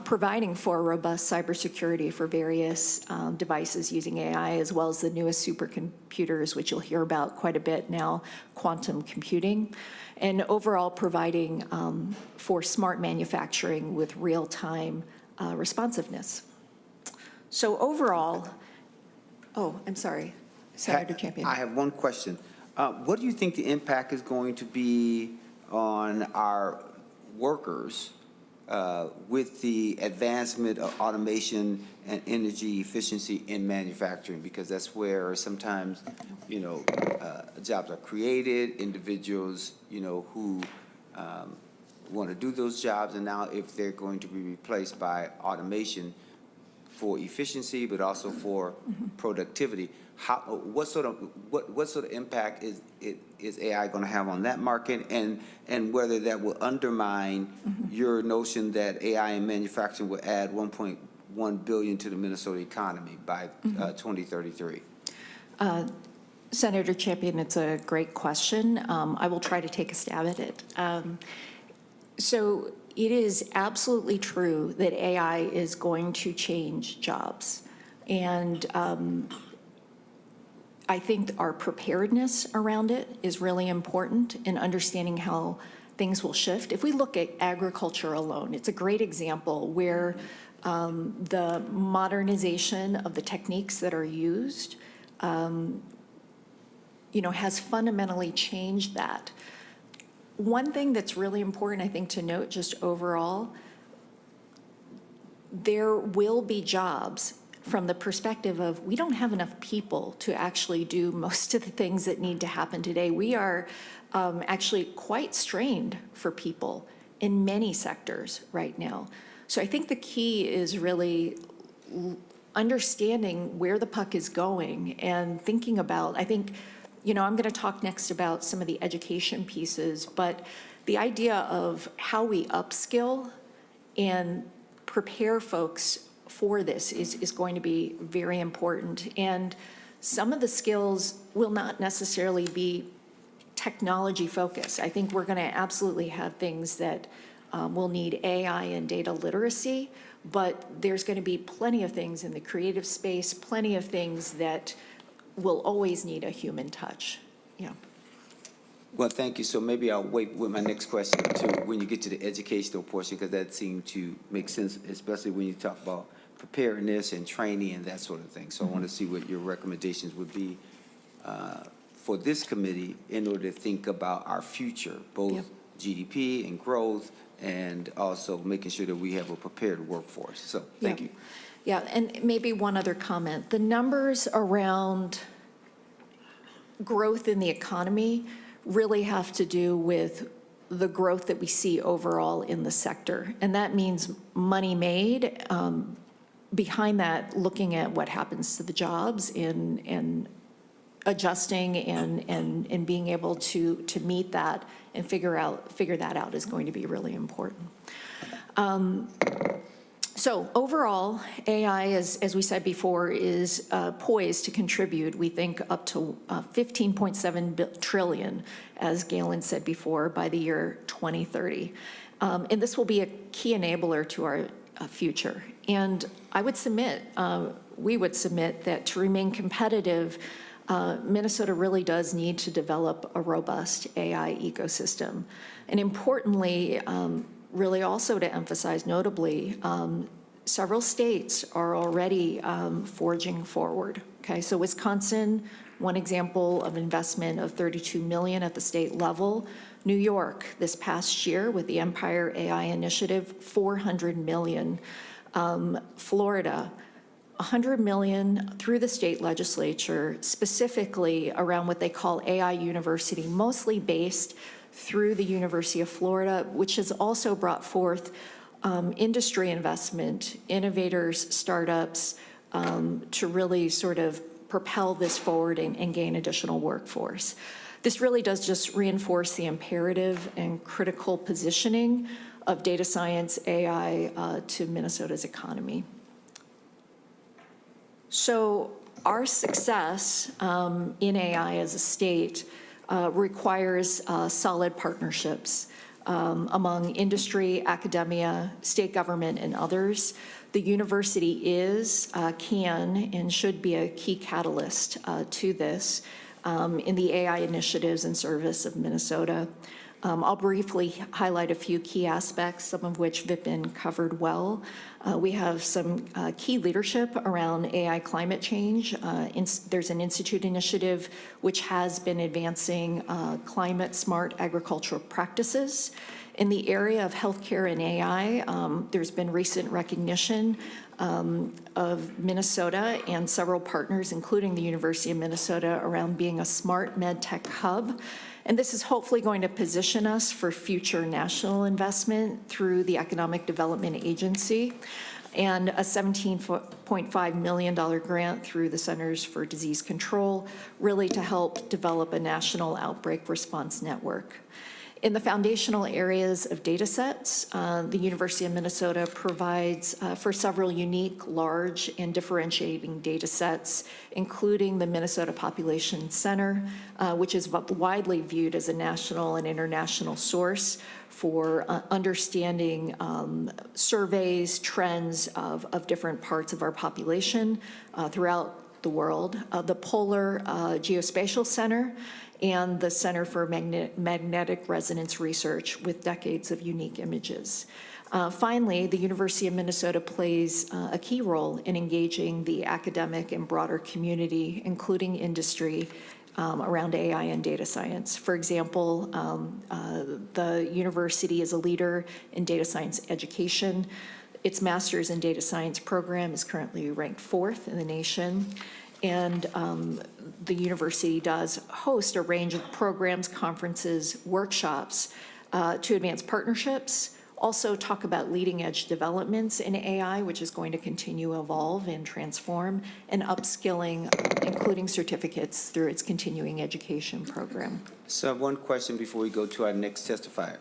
providing for robust cybersecurity for various devices using AI, as well as the newest supercomputers, which you'll hear about quite a bit now, quantum computing, and overall providing for smart manufacturing with real-time responsiveness. So overall, I'm sorry, Senator Champion. I have one question. What do you think the impact is going to be on our workers with the advancement of automation and energy efficiency in manufacturing? Because that's where sometimes, jobs are created, individuals, who want to do those jobs, and now if they're going to be replaced by automation for efficiency, but also for productivity, what sort of impact is AI going to have on that market, and whether that will undermine your notion that AI in manufacturing will add $1.1 billion to the Minnesota economy by 2033? Senator Champion, it's a great question. I will try to take a stab at it. So it is absolutely true that AI is going to change jobs. And I think our preparedness around it is really important in understanding how things will shift. If we look at agriculture alone, it's a great example where the modernization of the techniques that are used has fundamentally changed that. One thing that's really important, I think, to note just overall, there will be jobs from the perspective of we don't have enough people to actually do most of the things that need to happen today. We are actually quite strained for people in many sectors right now. So I think the key is really understanding where the puck is going and thinking about, I think, I'm going to talk next about some of the education pieces, but the idea of how we upskill and prepare folks for this is going to be very important. And some of the skills will not necessarily be technology focused. I think we're going to absolutely have things that We'll need AI and data literacy, but there's going to be plenty of things in the creative space, plenty of things that will always need a human touch. Yeah. Well, thank you. So maybe I'll wait with my next question to when you get to the educational portion, because that seemed to make sense, especially when you talk about preparedness and training and that sort of thing. So I want to see what your recommendations would be for this committee in order to think about our future, both Yep. GDP and growth, and also making sure that we have a prepared workforce. So thank you. Yeah, and maybe one other comment. The numbers around growth in the economy really have to do with the growth that we see overall in the sector. And that means money made. Behind that, looking at what happens to the jobs and adjusting and being able to meet that and figure that out is going to be really important. So overall, AI, as we said before, is poised to contribute, we think, up to 15.7 trillion, as Galen said before, by the year 2030. And this will be a key enabler to our future. And I would submit, we would submit that to remain competitive, Minnesota really does need to develop a robust AI ecosystem. And importantly, really also to emphasize notably, several states are already forging forward. Okay, so Wisconsin, one example of investment of $32 million at the state level. New York, this past year with the Empire AI Initiative, $400 million. Florida, $100 million through the state legislature, specifically around what they call AI University, mostly based through the University of Florida, which has also brought forth industry investment, innovators, startups, to really sort of propel this forward and gain additional workforce. This really does just reinforce the imperative and critical positioning of data science, AI, to Minnesota's economy. So our success in AI as a state requires solid partnerships among industry, academia, state government, and others. The university is, can, and should be a key catalyst to this in the AI initiatives and service of Minnesota. I'll briefly highlight a few key aspects, some of which Vipin covered well. We have some key leadership around AI climate change. There's an institute initiative which has been advancing climate-smart agricultural practices. In the area of healthcare and AI, there's been recent recognition of Minnesota and several partners, including the University of Minnesota, around being a smart med tech hub. And this is hopefully going to position us for future national investment through the Economic Development Agency and a $17.5 million grant through the Centers for Disease Control, really to help develop a national outbreak response network. In the foundational areas of data sets, the University of Minnesota provides for several unique, large, and differentiating data sets, including the Minnesota Population Center, which is widely viewed as a national and international source for understanding surveys, trends of different parts of our population throughout the world. The Polar Geospatial Center, and the Center for Magnetic Resonance Research with decades of unique images. Finally, the University of Minnesota plays a key role in engaging the academic and broader community, including industry, around AI and data science. For example, the university is a leader in data science education. Its Master's in Data Science program is currently ranked 4th in the nation. And the university does host a range of programs, conferences, workshops to advance partnerships, also talk about leading edge developments in AI, which is going to continue to evolve and transform, and upskilling, including certificates through its continuing education program. So one question before we go to our next testifier.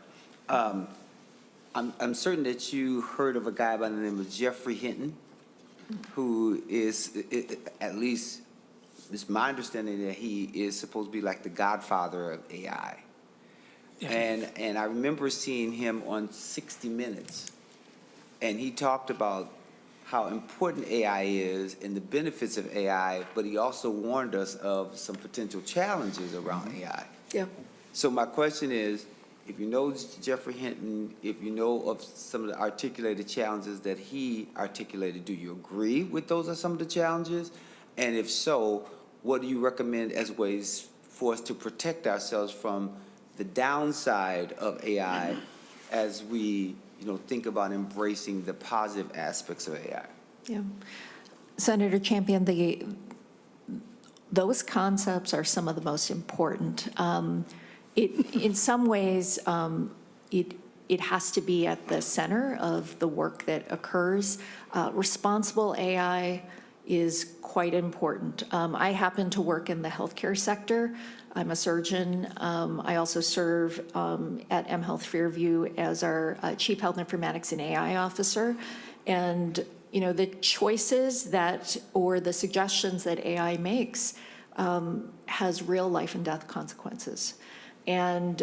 I'm certain that you heard of a guy by the name of Jeffrey Hinton, who is, at least it's my understanding that he is supposed to be like the godfather of AI. And I remember seeing him on 60 Minutes, and he talked about how important AI is and the benefits of AI, but he also warned us of some potential challenges around AI. Yeah. So my question is, if you know Jeffrey Hinton, if you know of some of the articulated challenges that he articulated, do you agree with those are some of the challenges? And if so, what do you recommend as ways for us to protect ourselves from the downside of AI as we, think about embracing the positive aspects of AI? Yeah. Senator Champion, those concepts are some of the most important. In some ways, it has to be at the center of the work that occurs. Responsible AI is quite important. I happen to work in the healthcare sector. I'm a surgeon. I also serve at mHealth Fairview as our Chief Health Informatics and AI Officer. And, the choices or the suggestions that AI makes has real life and death consequences. And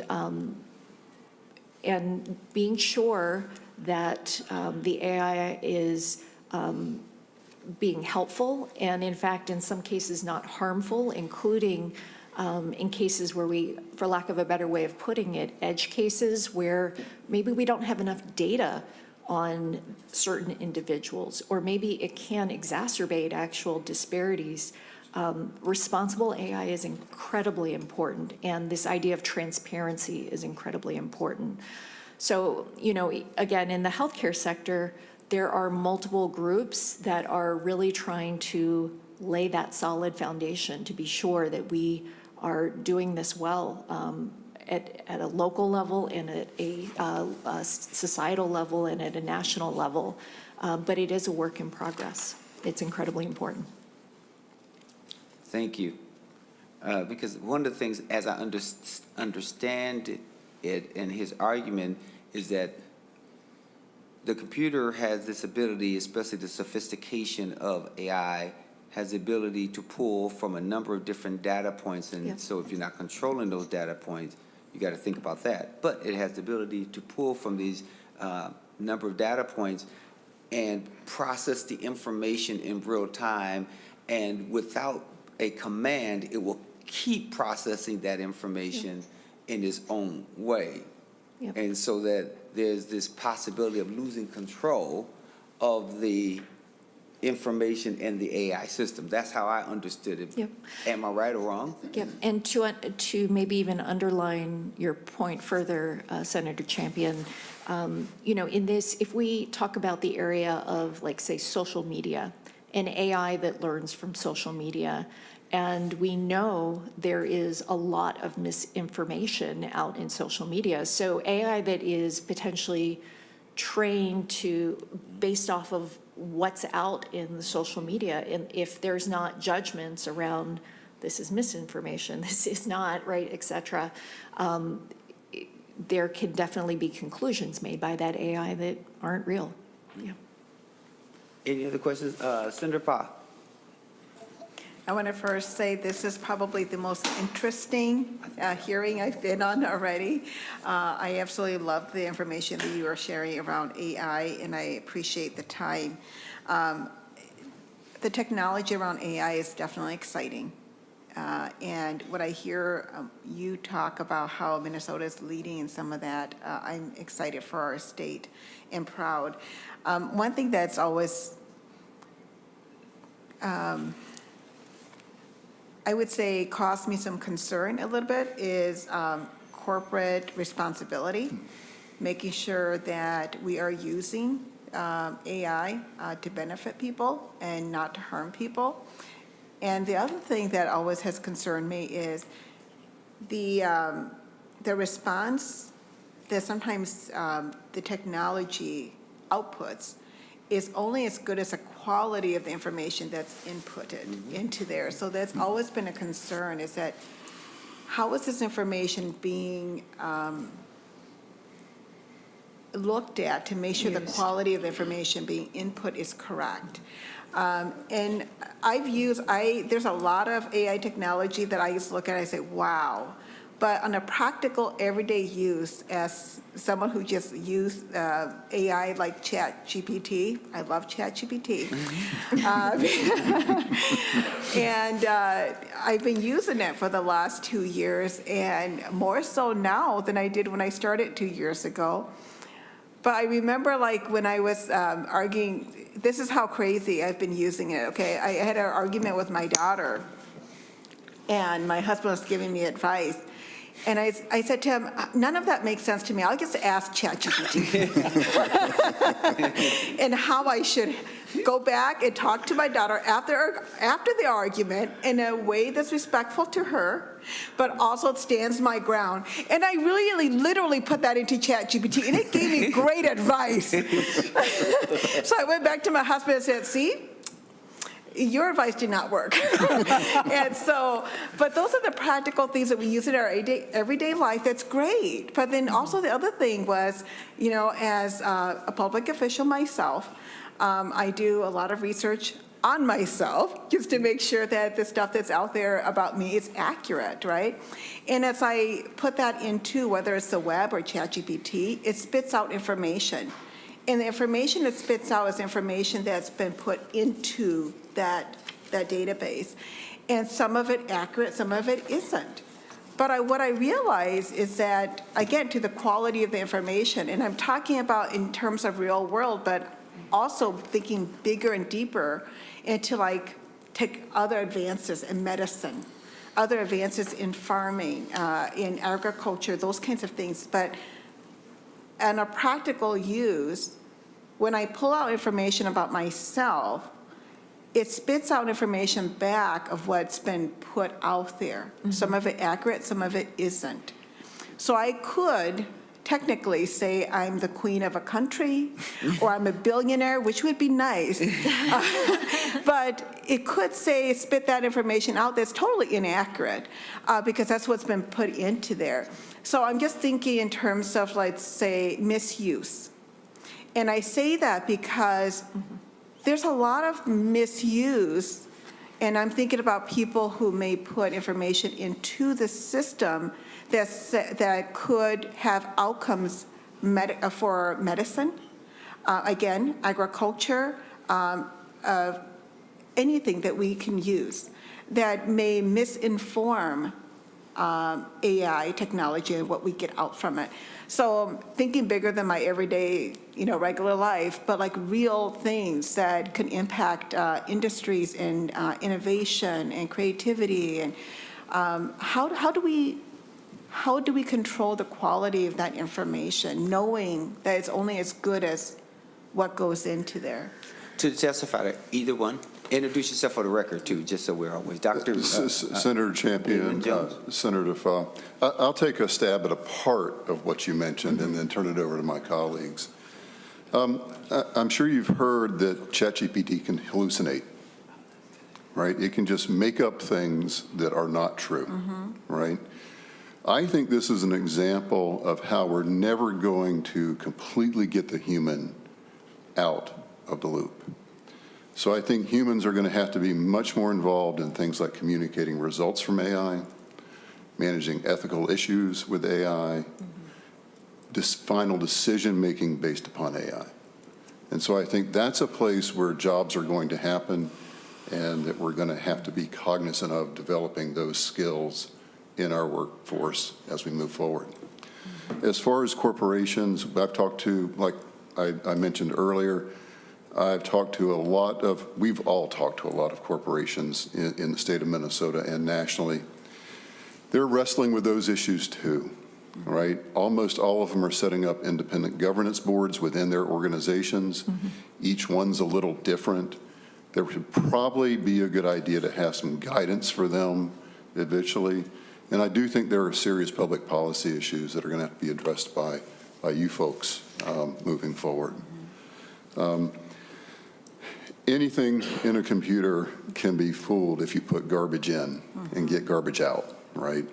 being sure that the AI is being helpful and, in fact, in some cases not harmful, including in cases where we, for lack of a better way of putting it, edge cases where maybe we don't have enough data on certain individuals, or maybe it can exacerbate actual disparities. Responsible AI is incredibly important, and this idea of transparency is incredibly important. So, again, in the healthcare sector, there are multiple groups that are really trying to lay that solid foundation to be sure that we are doing this well at a local level and at a societal level and at a national level. But it is a work in progress. It's incredibly important. Thank you. Because one of the things, as I understand it and his argument, is that the computer has this ability, especially the sophistication of AI, has the ability to pull from a number of different data points. And so if you're not controlling those data points, you got to think about that. But it has the ability to pull from these number of data points and process the information in real time. And without a command, it will keep processing that information in its own way. And so that there's this possibility of losing control of the information in the AI system. That's how I understood it. Am I right or wrong? And to maybe even underline your point further, Senator Champion, in this, if we talk about the area of, like, say, social media, an AI that learns from social media, and we know there is a lot of misinformation out in social media. So AI that is potentially trained based off of what's out in the social media, and if there's not judgments around this is misinformation, this is not, right, et cetera, there can definitely be conclusions made by that AI that aren't real. Any other questions? Senator Pa. I want to first say this is probably the most interesting hearing I've been on already. I absolutely love the information that you are sharing around AI, and I appreciate the time. The technology around AI is definitely exciting. And what I hear you talk about how Minnesota is leading in some of that, I'm excited for our state and proud. One thing that's always I would say caused me some concern a little bit is corporate responsibility, making sure that we are using AI to benefit people and not to harm people. And the other thing that always has concerned me is the response that sometimes the technology outputs is only as good as the quality of the information that's inputted into there. So that's always been a concern, is that how is this information being looked at to make sure the quality of the information being input is correct? And there's a lot of AI technology that I used to look at and I say, wow. But on a practical, everyday use, as someone who just used AI like ChatGPT, I love ChatGPT. And I've been using it for the last 2 years, and more so now than I did when I started 2 years ago. But I remember like when I was arguing, this is how crazy I've been using it, okay? I had an argument with my daughter, and my husband was giving me advice. And I said to him, none of that makes sense to me. I'll just ask ChatGPT. And how I should go back and talk to my daughter after the argument in a way that's respectful to her, but also stands my ground. And I really, literally put that into ChatGPT, and it gave me great advice. So I went back to my husband and said, see? Your advice did not work. And so, but those are the practical things that we use in our everyday life. That's great. But then also the other thing was, you know, as a public official myself, I do a lot of research on myself just to make sure that the stuff that's out there about me is accurate, right? And as I put that into, whether it's the web or ChatGPT, it spits out information. And the information it spits out is information that's been put into that database. And some of it accurate, some of it isn't. But what I realize is that, again, to the quality of the information, and I'm talking about in terms of real world, but also thinking bigger and deeper into like take other advances in medicine, other advances in farming, in agriculture, those kinds of things. But and a practical use, when I pull out information about myself, it spits out information back of what's been put out there. Mm-hmm. Some of it accurate, some of it isn't. So I could technically say I'm the queen of a country, or I'm a billionaire, which would be nice. But it could say, spit that information out that's totally inaccurate, because that's what's been put into there. So I'm just thinking in terms of, let's say, misuse. And I say that because there's a lot of misuse, and I'm thinking about people who may put information into the system that could have outcomes for medicine, again, agriculture, anything that we can use that may misinform AI technology and what we get out from it. So thinking bigger than my everyday, regular life, but like real things that can impact industries and innovation and creativity. And how do we control the quality of that information, knowing that it's only as good as what goes into there? To testify to either one, introduce yourself for the record, too, just so we're always. Dr. Senator Champion, Senator Fa, I'll take a stab at a part of what you mentioned and then turn it over to my colleagues. I'm sure you've heard that ChatGPT can hallucinate, right? It can just make up things that are not true, right? I think this is an example of how we're never going to completely get the human out of the loop. So I think humans are going to have to be much more involved in things like communicating results from AI, managing ethical issues with AI, this final decision-making based upon AI. And so I think that's a place where jobs are going to happen, and that we're going to have to be cognizant of developing those skills in our workforce as we move forward. As far as corporations, I've talked to, like I mentioned earlier, we've all talked to a lot of corporations in the state of Minnesota and nationally. They're wrestling with those issues too, right? Almost all of them are setting up independent governance boards within their organizations. Each one's a little different. There would probably be a good idea to have some guidance for them eventually. And I do think there are serious public policy issues that are going to have to be addressed by you folks moving forward. Anything in a computer can be fooled if you put garbage in and get garbage out, right?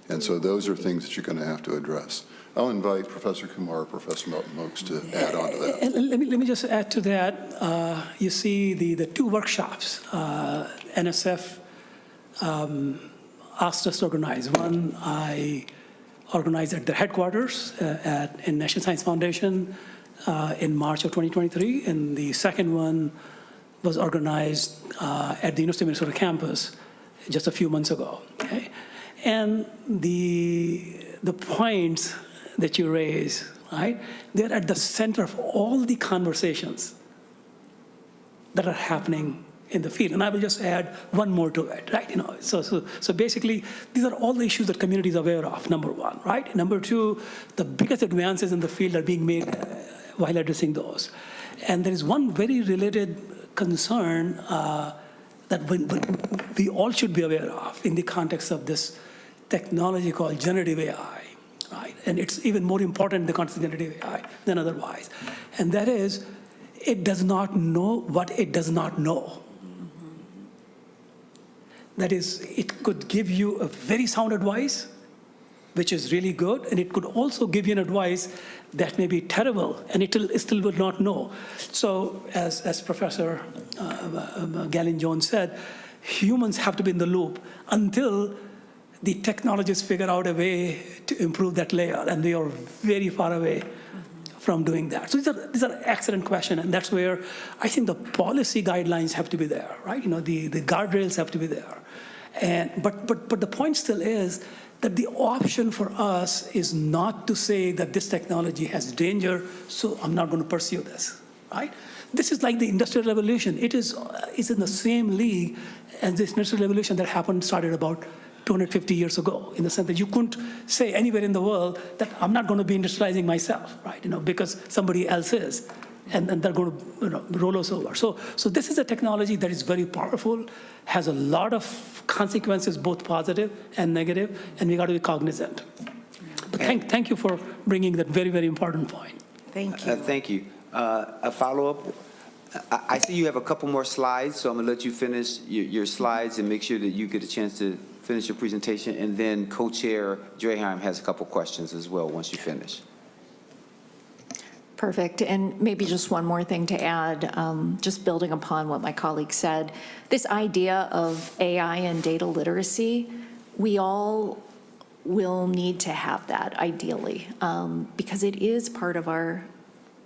And so those are things that you're going to have to address. I'll invite Professor Kumar, Professor Melton-Mokes to add on to that. And let me just add to that. You see the two workshops NSF asked us to organize. One, I organized at their headquarters in National Science Foundation in March of 2023, and the second one was organized at the University of Minnesota campus just a few months ago. Okay? And the points that you raise, right, they're at the center of all the conversations that are happening in the field. And I will just add one more to it, right? So basically, these are all the issues that communities are aware of, number one, right? Number two, the biggest advances in the field are being made while addressing those. And there is one very related concern that we all should be aware of in the context of this technology called generative AI, right? And it's even more important in the context of generative AI than otherwise. And that is, it does not know what it does not know. That is, it could give you a very sound advice, which is really good, and it could also give you an advice that may be terrible, and it still will not know. So as Professor Gallin-Jones said, humans have to be in the loop until the technologists figure out a way to improve that layer, and they are very far away from doing that. So these are excellent questions, and that's where I think the policy guidelines have to be there, right? The guardrails have to be there. But the point still is that the option for us is not to say that this technology has danger, so I'm not going to pursue this, right? This is like the Industrial Revolution. It is in the same league as this Industrial Revolution that started about 250 years ago, in the sense that you couldn't say anywhere in the world that I'm not going to be industrializing myself, right? Because somebody else is, and they're going to roll us over. So this is a technology that is very powerful, has a lot of consequences, both positive and negative, and we got to be cognizant. But thank you for bringing that very, very important point. Thank you. Thank you. A follow-up. I see you have a couple more slides, so I'm going to let you finish your slides and make sure that you get a chance to finish your presentation, and then Co-Chair Draheim has a couple questions as well once you finish. Perfect. And maybe just one more thing to add, just building upon what my colleague said. This idea of AI and data literacy, we all will need to have that ideally, because it is part of our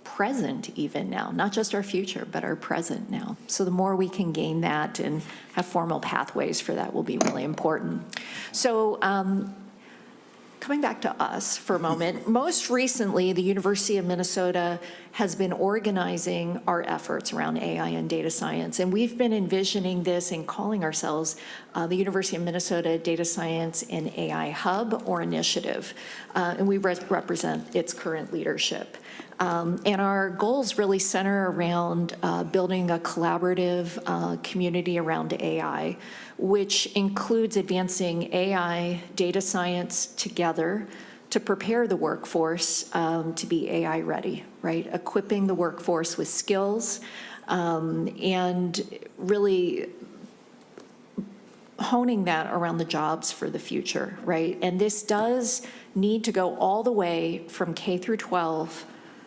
present even now, not just our future, but our present now. So the more we can gain that and have formal pathways for that will be really important. So coming back to us for a moment, most recently, the University of Minnesota has been organizing our efforts around AI and data science. And we've been envisioning this and calling ourselves the University of Minnesota Data Science and AI Hub or Initiative. And we represent its current leadership. And our goals really center around building a collaborative community around AI, which includes advancing AI data science together to prepare the workforce to be AI ready, right? Equipping the workforce with skills and really honing that around the jobs for the future, right? And this does need to go all the way from K through 12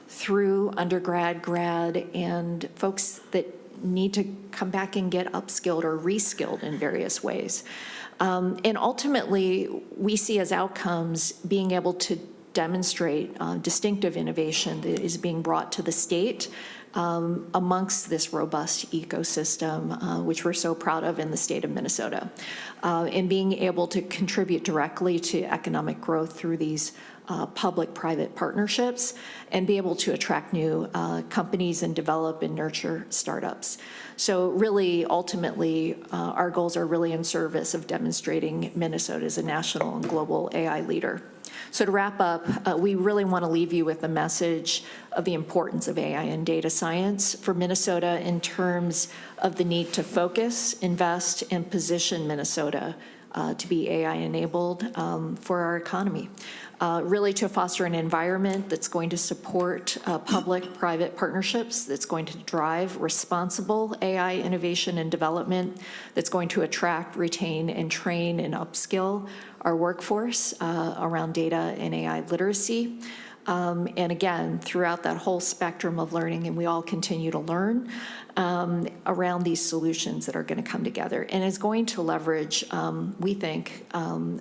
through undergrad, grad, and folks that need to come back and get upskilled or reskilled in various ways. And ultimately, we see as outcomes being able to demonstrate distinctive innovation that is being brought to the state amongst this robust ecosystem, which we're so proud of in the state of Minnesota, and being able to contribute directly to economic growth through these public-private partnerships and be able to attract new companies and develop and nurture startups. So really, ultimately, our goals are really in service of demonstrating Minnesota as a national and global AI leader. So to wrap up, we really want to leave you with a message of the importance of AI and data science for Minnesota in terms of the need to focus, invest, and position Minnesota to be AI-enabled for our economy. Really to foster an environment that's going to support public-private partnerships, that's going to drive responsible AI innovation and development, that's going to attract, retain, and train and upskill our workforce around data and AI literacy, And again, throughout that whole spectrum of learning, and we all continue to learn around these solutions that are going to come together, and is going to leverage, we think,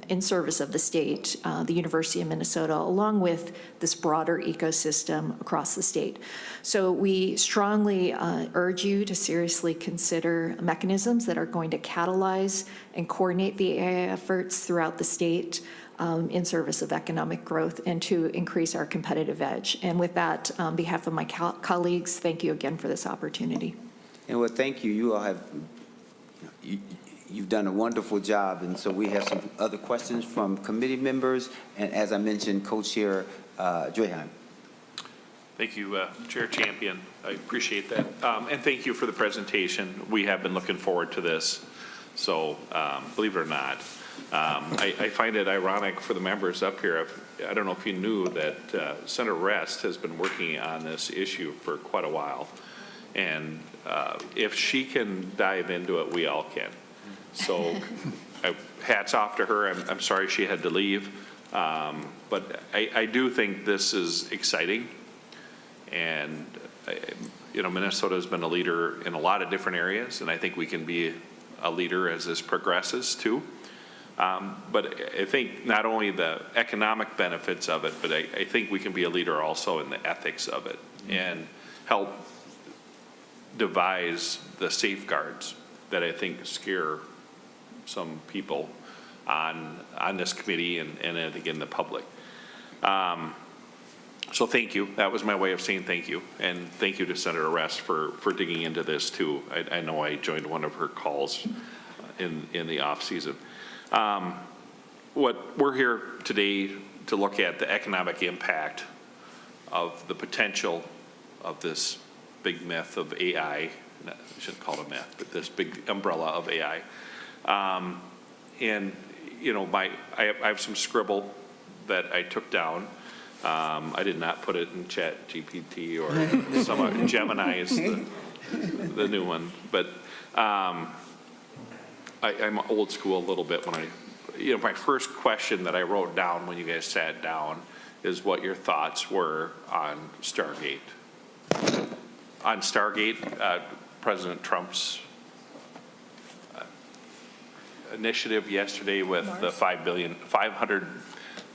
in service of the state, the University of Minnesota, along with this broader ecosystem across the state. So we strongly urge you to seriously consider mechanisms that are going to catalyze and coordinate the AI efforts throughout the state in service of economic growth and to increase our competitive edge. And with that, on behalf of my colleagues, thank you again for this opportunity. And well, thank you. You all have, you've done a wonderful job. And so we have some other questions from committee members. And as I mentioned, Co-Chair Draheim. Thank you, Chair Champion. I appreciate that. And thank you for the presentation. We have been looking forward to this. So believe it or not, I find it ironic for the members up here. I don't know if you knew that Senator Rest has been working on this issue for quite a while. And if she can dive into it, we all can. So hats off to her. I'm sorry she had to leave. But I do think this is exciting. And, you know, Minnesota has been a leader in a lot of different areas. And I think we can be a leader as this progresses too. But I think not only the economic benefits of it, but I think we can be a leader also in the ethics of it and help devise the safeguards that I think scare some people on this committee and I think in the public. So thank you. That was my way of saying thank you. And thank you to Senator Rest for digging into this too. I know I joined one of her calls in the off season. What we're here today to look at the economic impact of the potential of this big myth of AI. I shouldn't call it a myth, but this big umbrella of AI. And you know, I have some scribble that I took down. I did not put it in Chat GPT or some Gemini is the new one, but I'm old school a little bit when my first question that I wrote down when you guys sat down is what your thoughts were on Stargate. On Stargate, President Trump's initiative yesterday with the $500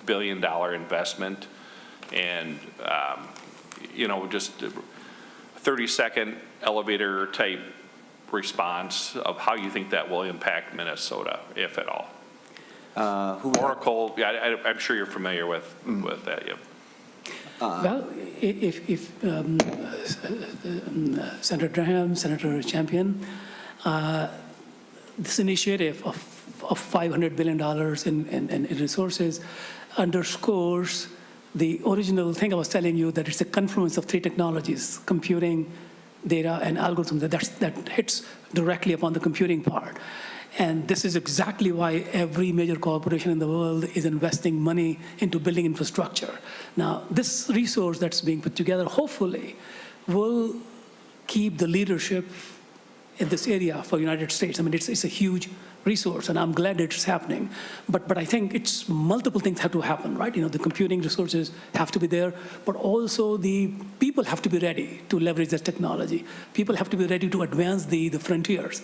billion investment, and just a 30-second elevator type response of how you think that will impact Minnesota, if at all. Oracle, yeah, I'm sure you're familiar with that. Yep. Well, if Senator Graham, Senator Champion, this initiative of $500 billion in resources underscores the original thing I was telling you, that it's a confluence of three technologies: computing, data, and algorithms that hits directly upon the computing part. And this is exactly why every major corporation in the world is investing money into building infrastructure. Now, this resource that's being put together, hopefully, will keep the leadership in this area for the United States. I mean, it's a huge resource, and I'm glad it's happening. But I think it's multiple things have to happen, right? The computing resources have to be there, but also the people have to be ready to leverage this technology. People have to be ready to advance the frontiers.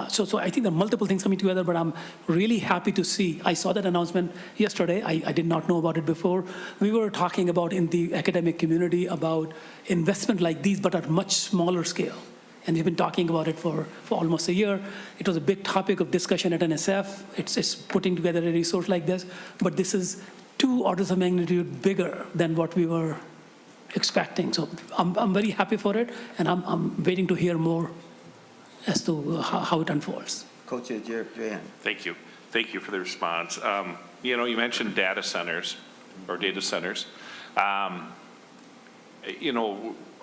So I think there are multiple things coming together, but I'm really happy to see. I saw that announcement yesterday. I did not know about it before. We were talking about in the academic community about investment like these, but at much smaller scale. And we've been talking about it for almost a year. It was a big topic of discussion at NSF. It's putting together a resource like this, but this is 2 orders of magnitude bigger than what we were expecting. So I'm very happy for it, and I'm waiting to hear more as to how it unfolds. Co-Chair Draheim. Thank you. Thank you for the response. You mentioned data centers.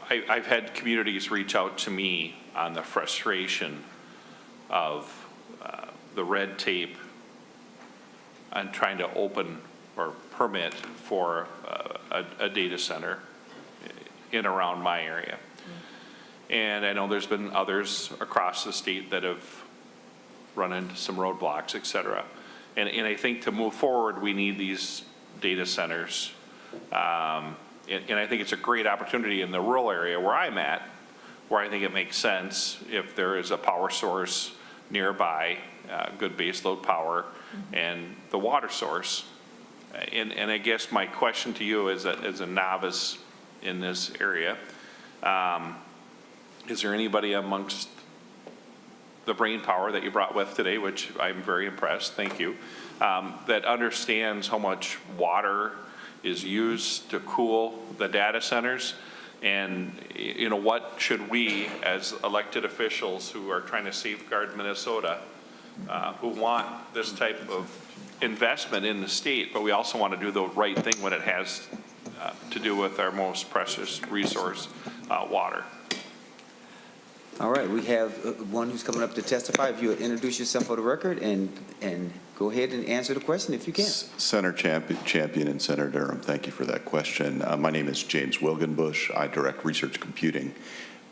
I've had communities reach out to me on the frustration of the red tape on trying to open or permit for a data center in around my area. And I know there's been others across the state that have run into some roadblocks, et cetera. And I think to move forward, we need these data centers And I think it's a great opportunity in the rural area where I'm at, where I think it makes sense if there is a power source nearby, good baseload power, and the water source. And I guess my question to you as a novice in this area, is there anybody amongst the brain power that you brought with today, which I'm very impressed, thank you, that understands how much water is used to cool the data centers? And, you know, what should we, as elected officials who are trying to safeguard Minnesota, who want this type of investment in the state, but we also want to do the right thing when it has to do with our most precious resource, water? All right, we have one who's coming up to testify. If you would introduce yourself for the record and go ahead and answer the question if you can. Senator Champion and Senator Durham, thank you for that question. My name is James Wilgenbush. I direct research computing.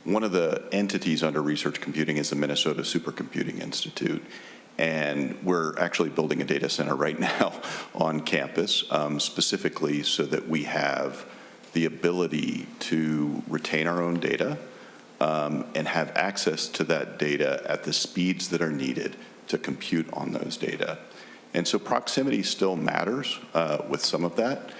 One of the entities under research computing is the Minnesota Supercomputing Institute. And we're actually building a data center right now on campus, specifically so that we have the ability to retain our own data and have access to that data at the speeds that are needed to compute on those data. And so proximity still matters with some of that,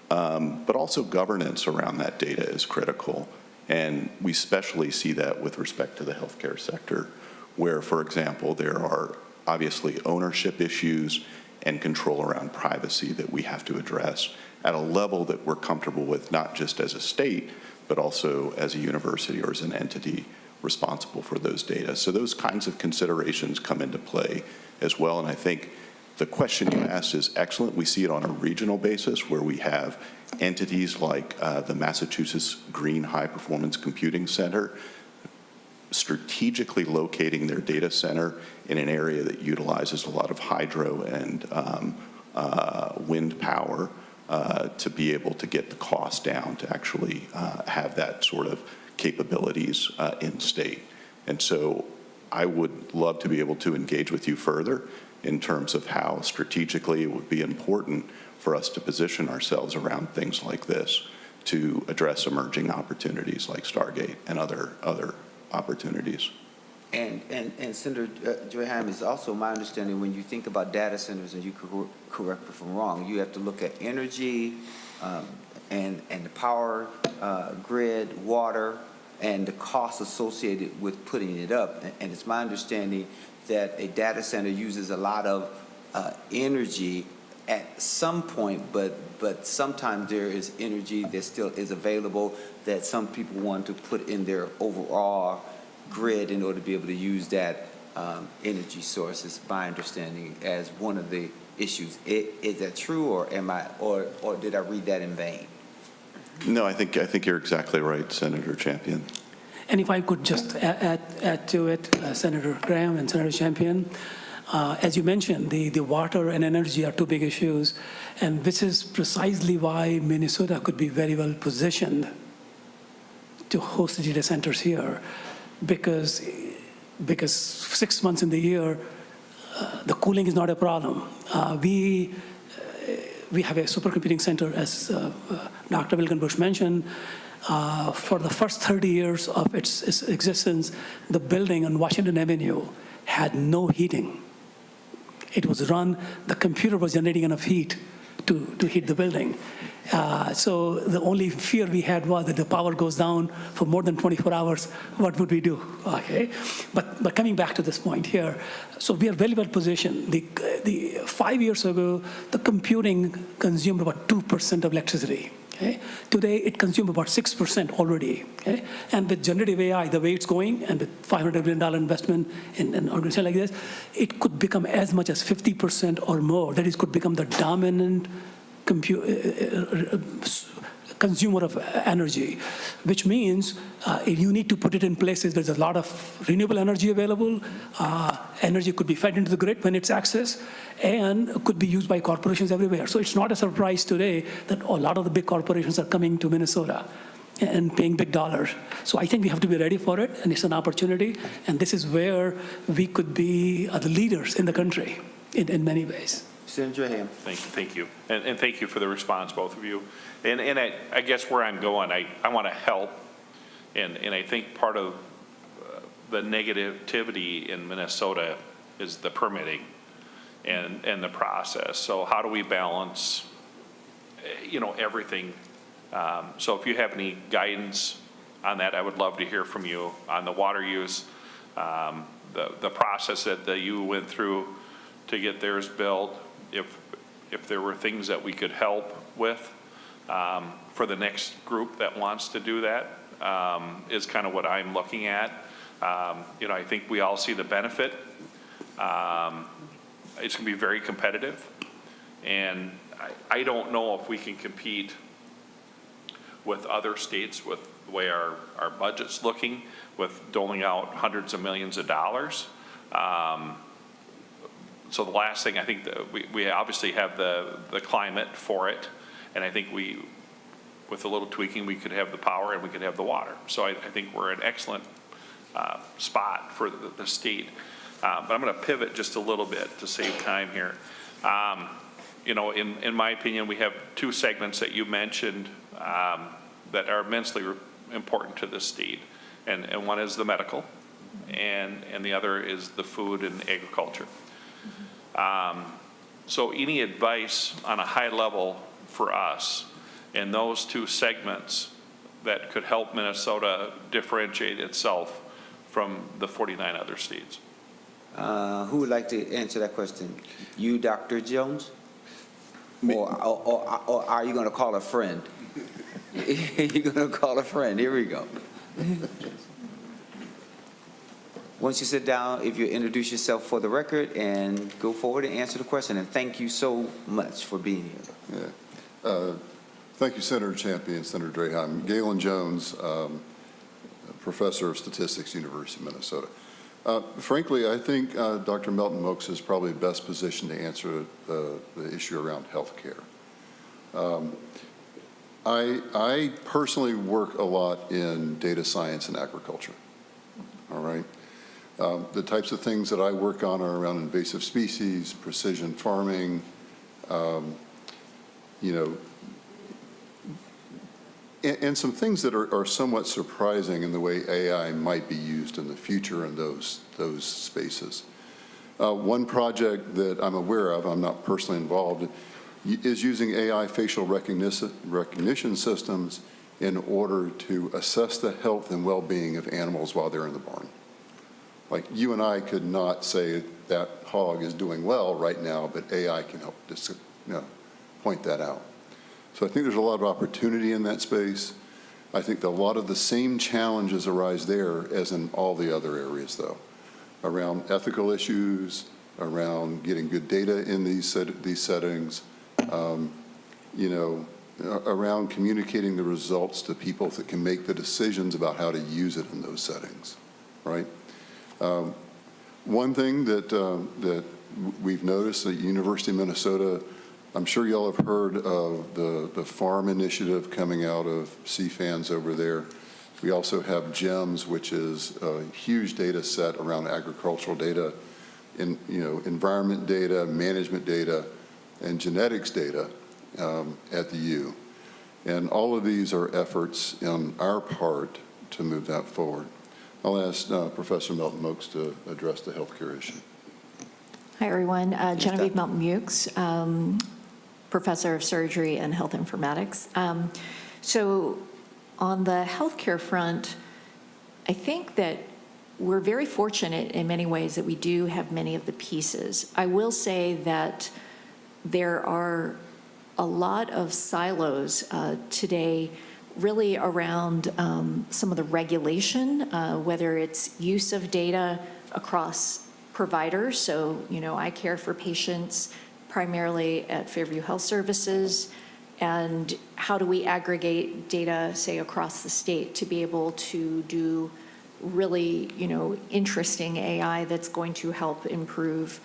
but also governance around that data is critical. And we especially see that with respect to the healthcare sector, where, for example, there are obviously ownership issues and control around privacy that we have to address at a level that we're comfortable with, not just as a state, but also as a university or as an entity responsible for those data. So those kinds of considerations come into play as well. And I think the question you asked is excellent. We see it on a regional basis where we have entities like the Massachusetts Green High Performance Computing Center strategically locating their data center in an area that utilizes a lot of hydro and wind power to be able to get the cost down to actually have that sort of capabilities in state. And so I would love to be able to engage with you further in terms of how strategically it would be important for us to position ourselves around things like this to address emerging opportunities like Stargate and other opportunities. And Senator Draheim, is also my understanding when you think about data centers, and you correct me if I'm wrong, you have to look at energy and the power grid, water, and the costs associated with putting it up. And it's my understanding that a data center uses a lot of energy at some point, but sometimes there is energy that still is available that some people want to put in their overall grid in order to be able to use that energy source. Is my understanding as one of the issues. Is that true, or or did I read that in vain? No, I think you're exactly right, Senator Champion. And if I could just add to it, Senator Graham and Senator Champion, as you mentioned, the water and energy are two big issues, and this is precisely why Minnesota could be very well positioned to host data centers here, because 6 months in the year, the cooling is not a problem. We have a supercomputing center, as Dr. Wilgenbush mentioned. For the first 30 years of its existence, the building on Washington Avenue had no heating. It was run, the computer was generating enough heat to heat the building. So the only fear we had was that the power goes down for more than 24 hours, what would we do? Okay, but coming back to this point here, so we are very well positioned. The 5 years ago, the computing consumed about 2% of electricity. Okay? Today, it consumes about 6% already. Okay? And with generative AI, the way it's going, and with $500 billion investment in an organization like this, it could become as much as 50% or more. That is, could become the dominant consumer of energy, which means you need to put it in places there's a lot of renewable energy available. Energy could be fed into the grid when it's accessed, and could be used by corporations everywhere. So it's not a surprise today that a lot of the big corporations are coming to Minnesota and paying big dollars. So I think we have to be ready for it, and it's an opportunity, and this is where we could be the leaders in the country in many ways. Senator Ham. Thank you. And thank you for the response, both of you. And I guess where I'm going, I want to help. And I think part of the negativity in Minnesota is the permitting and the process. So how do we balance, everything? So if you have any guidance on that, I would love to hear from you on the water use, the process that you went through to get theirs built. If there were things that we could help with for the next group that wants to do that, is kind of what I'm looking at. I think we all see the benefit. It's going to be very competitive. And I don't know if we can compete with other states with the way our budget's looking, with doling out hundreds of millions of dollars. So the last thing, I think that we obviously have the climate for it. And I think with a little tweaking, we could have the power and we could have the water. So I think we're an excellent spot for the state. But I'm going to pivot just a little bit to save time here. In my opinion, we have two segments that you mentioned that are immensely important to the state. And one is the medical, and the other is the food and agriculture. So any advice on a high level for us in those two segments that could help Minnesota differentiate itself from the 49 other states? Who would like to answer that question? You, Dr. Jones? Or are you going to call a friend? You're going to call a friend. Here we go. Once you sit down, if you introduce yourself for the record and go forward and answer the question. And thank you so much for being here. Yeah. Thank you, Senator Champion, Senator Draheim. Galen Jones, Professor of Statistics, University of Minnesota. Frankly, I think Dr. Melton Mokes is probably best positioned to answer the issue around health care. I personally work a lot in data science and agriculture, all right? The types of things that I work on are around invasive species, precision farming, and some things that are somewhat surprising in the way AI might be used in the future in those spaces. One project that I'm aware of, I'm not personally involved, is using AI facial recognition systems in order to assess the health and well-being of animals while they're in the barn. Like, you and I could not say that hog is doing well right now, but AI can help point that out. So I think there's a lot of opportunity in that space. I think that a lot of the same challenges arise there as in all the other areas, though, around ethical issues, around getting good data in these settings, around communicating the results to people that can make the decisions about how to use it in those settings, right? One thing that we've noticed at University of Minnesota, I'm sure y'all have heard of the farm initiative coming out of CFANS over there. We also have GEMS, which is a huge data set around agricultural data, environment data, management data, and genetics data at the U. And all of these are efforts on our part to move that forward. I'll ask Professor Melton Mokes to address the healthcare issue. Hi, everyone. Genevieve Melton-Mukes, Professor of Surgery and Health Informatics. So on the healthcare front, I think that we're very fortunate in many ways that we do have many of the pieces. I will say that there are a lot of silos today really around some of the regulation, whether it's use of data across providers. So, I care for patients primarily at Fairview Health Services, and how do we aggregate data, say, across the state to be able to do really, interesting AI that's going to help improve,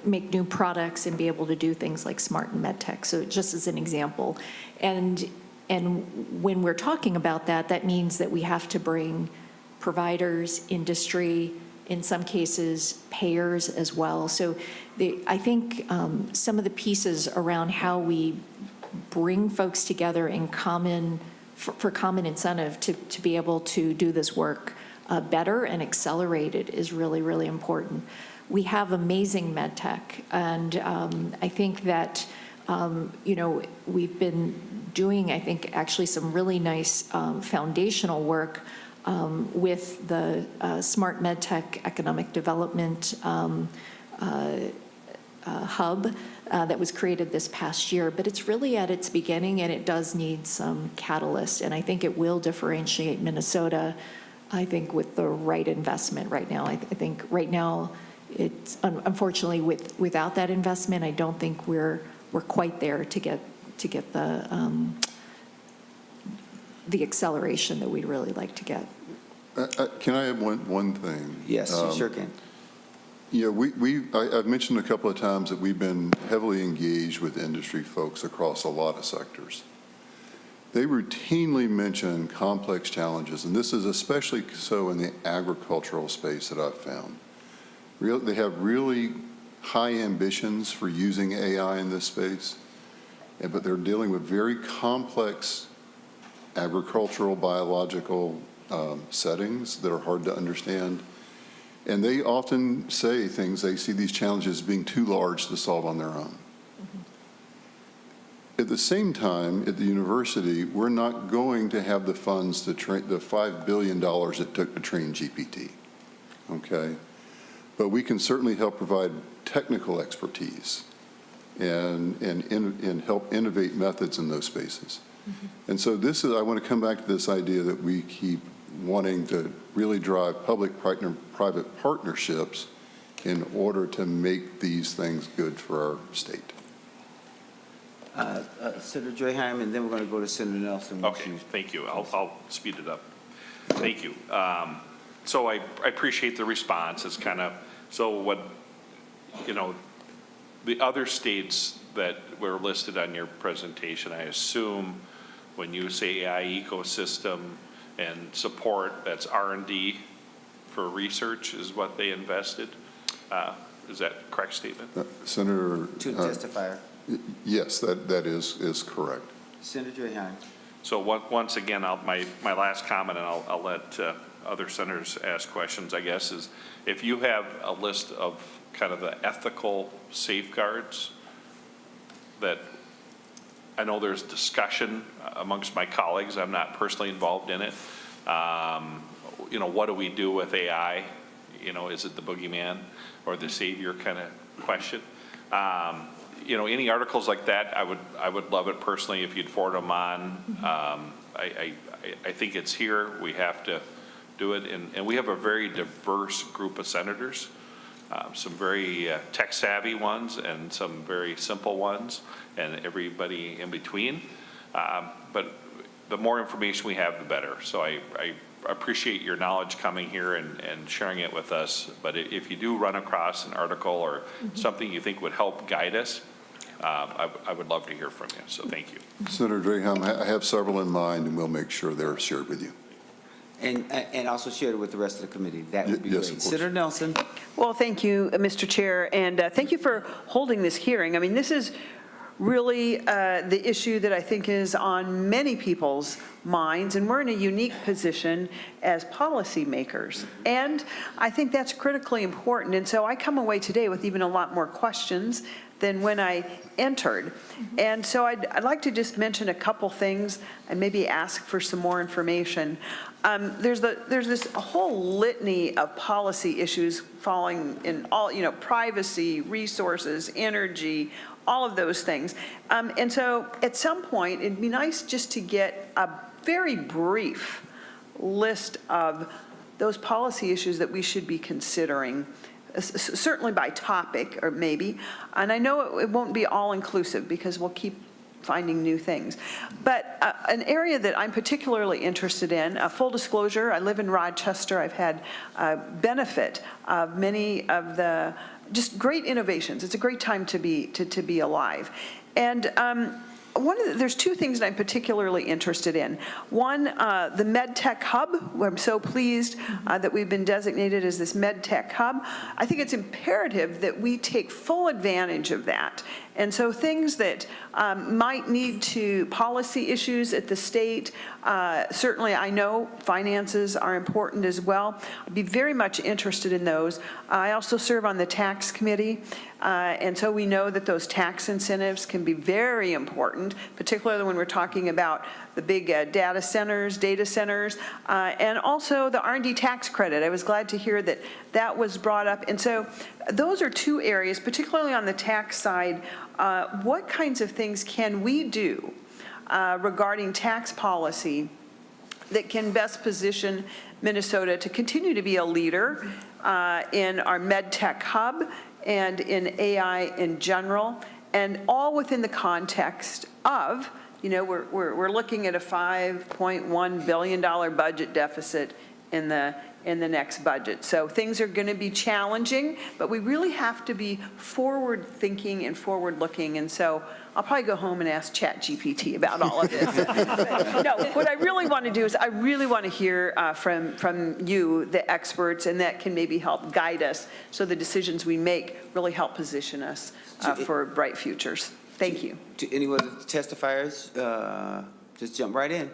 make new products and be able to do things like smart and medtech. So just as an example. And when we're talking about that, that means that we have to bring providers, industry, in some cases, payers as well. So I think some of the pieces around how we bring folks together in common, for common incentive to be able to do this work better and accelerate it is really, really important. We have amazing med tech, and I think that, we've been doing, I think, actually some really nice foundational work with the Smart MedTech Economic Development Hub that was created this past year, but it's really at its beginning and it does need some catalyst, and I think it will differentiate Minnesota, I think, with the right investment right now. I think right now, it's unfortunately without that investment, I don't think we're quite there to get the acceleration that we'd really like to get. Can I add one thing? Yes, you sure can. I've mentioned a couple of times that we've been heavily engaged with industry folks across a lot of sectors. They routinely mention complex challenges, and this is especially so in the agricultural space that I've found. They have really high ambitions for using AI in this space, but they're dealing with very complex agricultural, biological settings that are hard to understand. And they often say things, they see these challenges being too large to solve on their own. At the same time, at the university, we're not going to have the funds to train, the $5 billion it took to train GPT, okay? But we can certainly help provide technical expertise and help innovate methods in those spaces. And so I want to come back to this idea that we keep wanting to really drive public-private partnerships in order to make these things good for our state. Senator Draheim, and then we're going to go to Senator Nelson. Okay, thank you. I'll speed it up. Thank you. So I appreciate the response. It's kind of, so what, the other states that were listed on your presentation, I assume when you say AI ecosystem and support, that's R&D for research is what they invested. Is that a correct statement? Senator? To testifier. Yes, that is correct. Senator Draheim. So once again, my last comment, and I'll let other senators ask questions, I guess, is if you have a list of kind of the ethical safeguards that I know there's discussion amongst my colleagues, I'm not personally involved in it. What do we do with AI? Is it the boogeyman or the savior kind of question? Any articles like that, I would love it personally if you'd forward them on. I think it's here. We have to do it, and we have a very diverse group of senators. Some very tech savvy ones and some very simple ones, and everybody in between. But the more information we have, the better. So I appreciate your knowledge coming here and sharing it with us. But if you do run across an article or something you think would help guide us, I would love to hear from you. So thank you. Senator Draheim, I have several in mind, and we'll make sure they're shared with you. And also share it with the rest of the committee. That would be Yes, great. of course. Senator Nelson. Well, thank you, Mr. Chair, and thank you for holding this hearing. I mean, this is really the issue that I think is on many people's minds, and we're in a unique position as policymakers. And I think that's critically important. And so I come away today with even a lot more questions than when I entered. And so I'd like to just mention a couple things and maybe ask for some more information. There's this whole litany of policy issues falling in all, privacy, resources, energy, all of those things. And so at some point, it'd be nice just to get a very brief list of those policy issues that we should be considering, certainly by topic or maybe. And I know it won't be all inclusive because we'll keep finding new things. But an area that I'm particularly interested in, full disclosure, I live in Rochester. I've had benefit of many of the just great innovations. It's a great time to be alive. And there's two things that I'm particularly interested in. One, the MedTech Hub. I'm so pleased that we've been designated as this MedTech Hub. I think it's imperative that we take full advantage of that. And so things that might need to, policy issues at the state, certainly I know finances are important as well. I'd be very much interested in those. I also serve on the tax committee, and so we know that those tax incentives can be very important, particularly when we're talking about the big data centers, and also the R&D tax credit. I was glad to hear that that was brought up. And so those are two areas, particularly on the tax side. What kinds of things can we do regarding tax policy that can best position Minnesota to continue to be a leader in our MedTech Hub and in AI in general, and all within the context of, we're looking at a $5.1 billion budget deficit in the next budget. So things are going to be challenging, but we really have to be forward-thinking and forward-looking. And so I'll probably go home and ask ChatGPT about all of this. No, what I really want to do is I really want to hear from you, the experts, and that can maybe help guide us so the decisions we make really help position us for bright futures. Thank you. To anyone of the testifiers, just jump right in.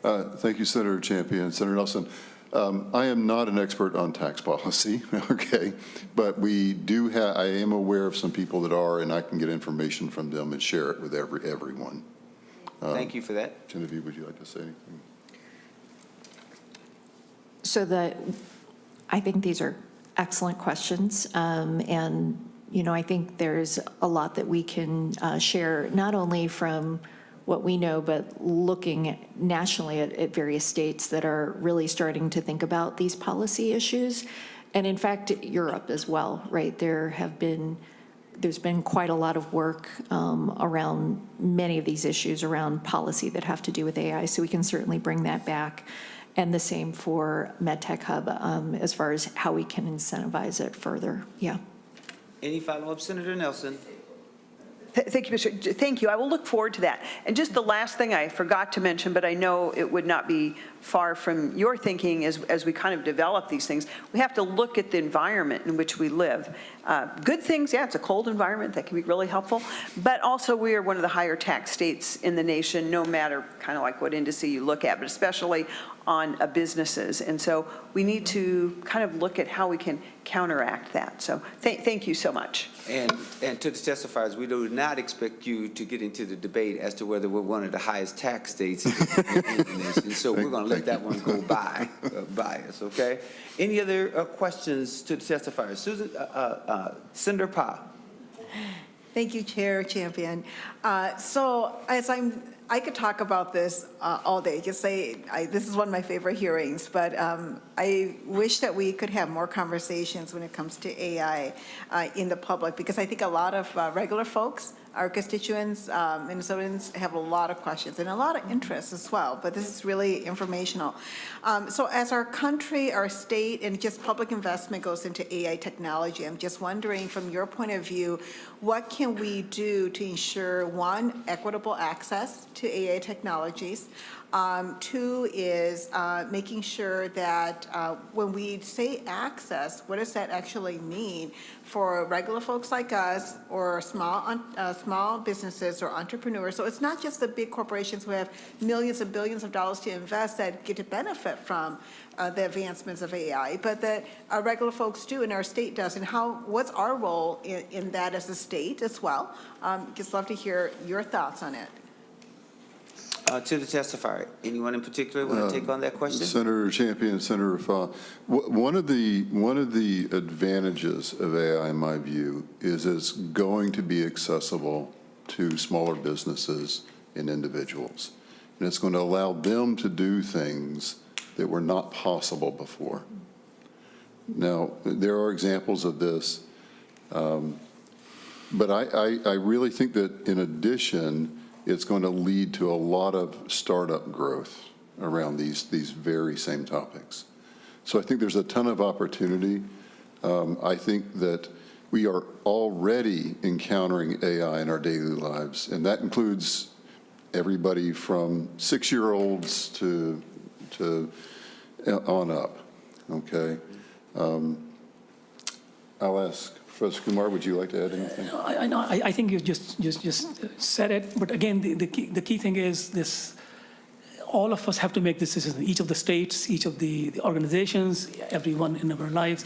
Thank you, Senator Champion. Senator Nelson, I am not an expert on tax policy, okay, but I am aware of some people that are, and I can get information from them and share it with everyone. Thank you for that. Genevieve, would you like to say anything? So I think these are excellent questions, and I think there's a lot that we can share, not only from what we know, but looking nationally at various states that are really starting to think about these policy issues. And in fact, Europe as well, right? There's been quite a lot of work around many of these issues around policy that have to do with AI, so we can certainly bring that back. And the same for MedTech Hub as far as how we can incentivize it further, yeah. Any follow-up, Senator Nelson? Thank you, thank you. I will look forward to that. And just the last thing I forgot to mention, but I know it would not be far from your thinking as we kind of develop these things, we have to look at the environment in which we live. Good things, yeah, it's a cold environment that can be really helpful, but also we are one of the higher tax states in the nation, no matter kind of like what index you look at, but especially on businesses. And so we need to kind of look at how we can counteract that. So thank you so much. And to the testifiers, we do not expect you to get into the debate as to whether we're one of the highest tax states in the nation. So we're going to let that one go by us, okay? Any other questions to the testifiers? Senator Pa. Thank you, Chair Champion. So as I could talk about this all day. Just say this is one of my favorite hearings, but I wish that we could have more conversations when it comes to AI in the public, because I think a lot of regular folks, our constituents, Minnesotans, have a lot of questions and a lot of interest as well, but this is really informational. So as our country, our state, and just public investment goes into AI technology, I'm just wondering, from your point of view, what can we do to ensure, one, equitable access to AI technologies? Two is making sure that when we say access, what does that actually mean for regular folks like us, or small businesses or entrepreneurs? So it's not just the big corporations who have millions and billions of dollars to invest that get to benefit from the advancements of AI, but that regular folks do and our state does. And what's our role in that as a state as well? Just love to hear your thoughts on it. To the testifier, anyone in particular want to take on that question? Senator Champion, Senator Fa, one of the advantages of AI, in my view, is it's going to be accessible to smaller businesses and individuals, and it's going to allow them to do things that were not possible before. Now, there are examples of this, but I really think that in addition, it's going to lead to a lot of startup growth around these very same topics. So I think there's a ton of opportunity. I think that we are already encountering AI in our daily lives, and that includes everybody from 6-year-olds to on up, okay? I'll ask Professor Kumar, would you like to add anything? I know, I think you just said it, but again, the key thing is this, all of us have to make this decision, each of the states, each of the organizations, everyone in our lives,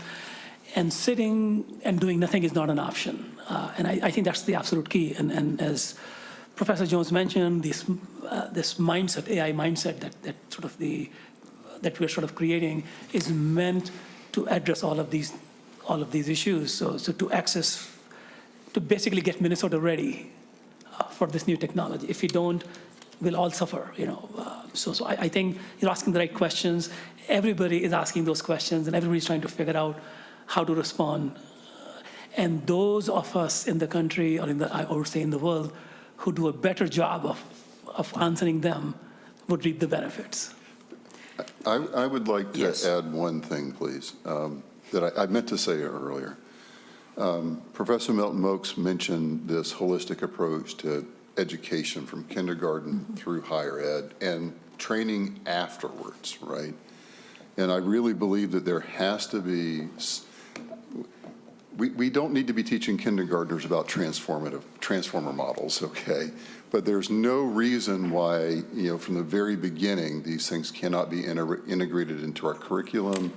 and sitting and doing nothing is not an option. And I think that's the absolute key. And as Professor Jones mentioned, this mindset, AI mindset that we're sort of creating is meant to address all of these issues. So to basically get Minnesota ready for this new technology. If we don't, we'll all suffer, you know. So I think you're asking the right questions. Everybody is asking those questions, and everybody's trying to figure out how to respond. And those of us in the country, or I would say in the world, who do a better job of answering them would reap the benefits. I would like to add one thing, please, that I meant to say earlier. Professor Milton Mokes mentioned this holistic approach to education from kindergarten through higher ed and training afterwards, right? And I really believe that there has to be, we don't need to be teaching kindergartners about transformer models, okay? But there's no reason why, you know, from the very beginning, these things cannot be integrated into our curriculum,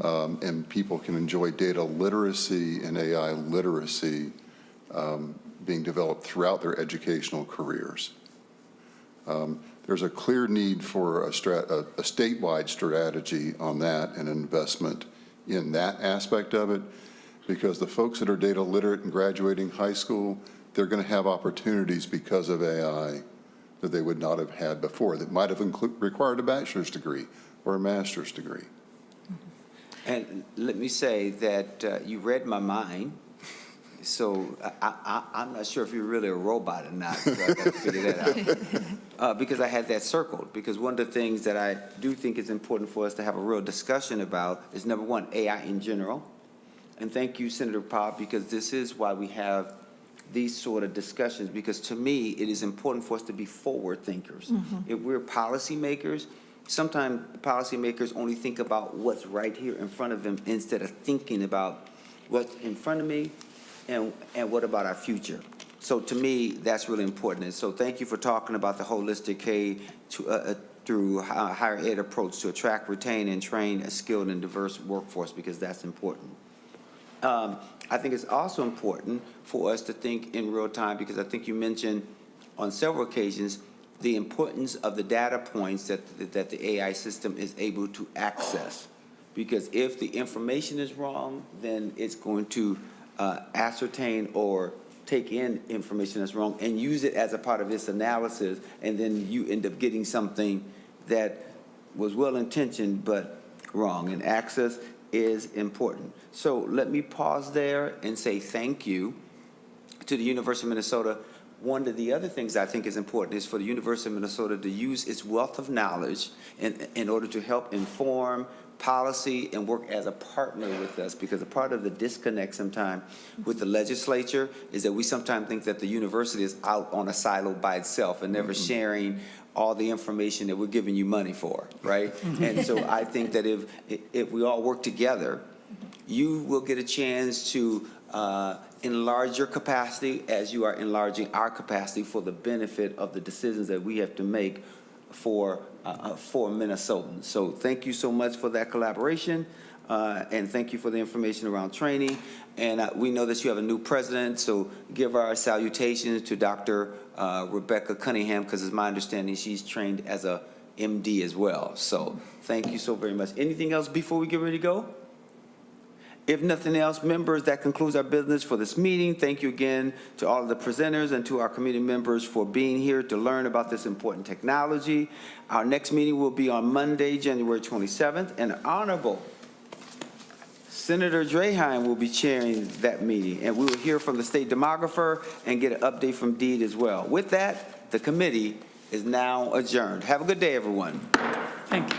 and people can enjoy data literacy and AI literacy being developed throughout their educational careers. There's a clear need for a statewide strategy on that and investment in that aspect of it, because the folks that are data literate and graduating high school, they're going to have opportunities because of AI that they would not have had before, that might have required a bachelor's degree or a master's degree. And let me say that you read my mind, so I'm not sure if you're really a robot or not, so I got to figure that out. Because I had that circled, because one of the things that I do think is important for us to have a real discussion about is, number one, AI in general. And thank you, Senator Pop, because this is why we have these sort of discussions, because to me, it is important for us to be forward thinkers. If we're policymakers, sometimes policymakers only think about what's right here in front of them instead of thinking about what's in front of me and what about our future. So to me, that's really important. And so thank you for talking about the holistic K through higher ed approach to attract, retain, and train a skilled and diverse workforce, because that's important. I think it's also important for us to think in real time, because I think you mentioned on several occasions the importance of the data points that the AI system is able to access. Because if the information is wrong, then it's going to ascertain or take in information that's wrong and use it as a part of its analysis, and then you end up getting something that was well-intentioned but wrong. And access is important. So let me pause there and say thank you to the University of Minnesota. One of the other things I think is important is for the University of Minnesota to use its wealth of knowledge in order to help inform policy and work as a partner with us, because a part of the disconnect sometimes with the legislature is that we sometimes think that the university is out on a silo by itself and never sharing all the information that we're giving you money for, right? And so I think that if we all work together, you will get a chance to enlarge your capacity as you are enlarging our capacity for the benefit of the decisions that we have to make for Minnesotans. So thank you so much for that collaboration, and thank you for the information around training. And we know that you have a new president, so give our salutations to Dr. Rebecca Cunningham, because it's my understanding she's trained as a MD as well. So thank you so very much. Anything else before we get ready to go? If nothing else, members, that concludes our business for this meeting. Thank you again to all of the presenters and to our committee members for being here to learn about this important technology. Our next meeting will be on Monday, January 27th, and Honorable Senator Draheim will be chairing that meeting, and we will hear from the state demographer and get an update from Deed as well. With that, the committee is now adjourned. Have a good day, everyone. Thank you.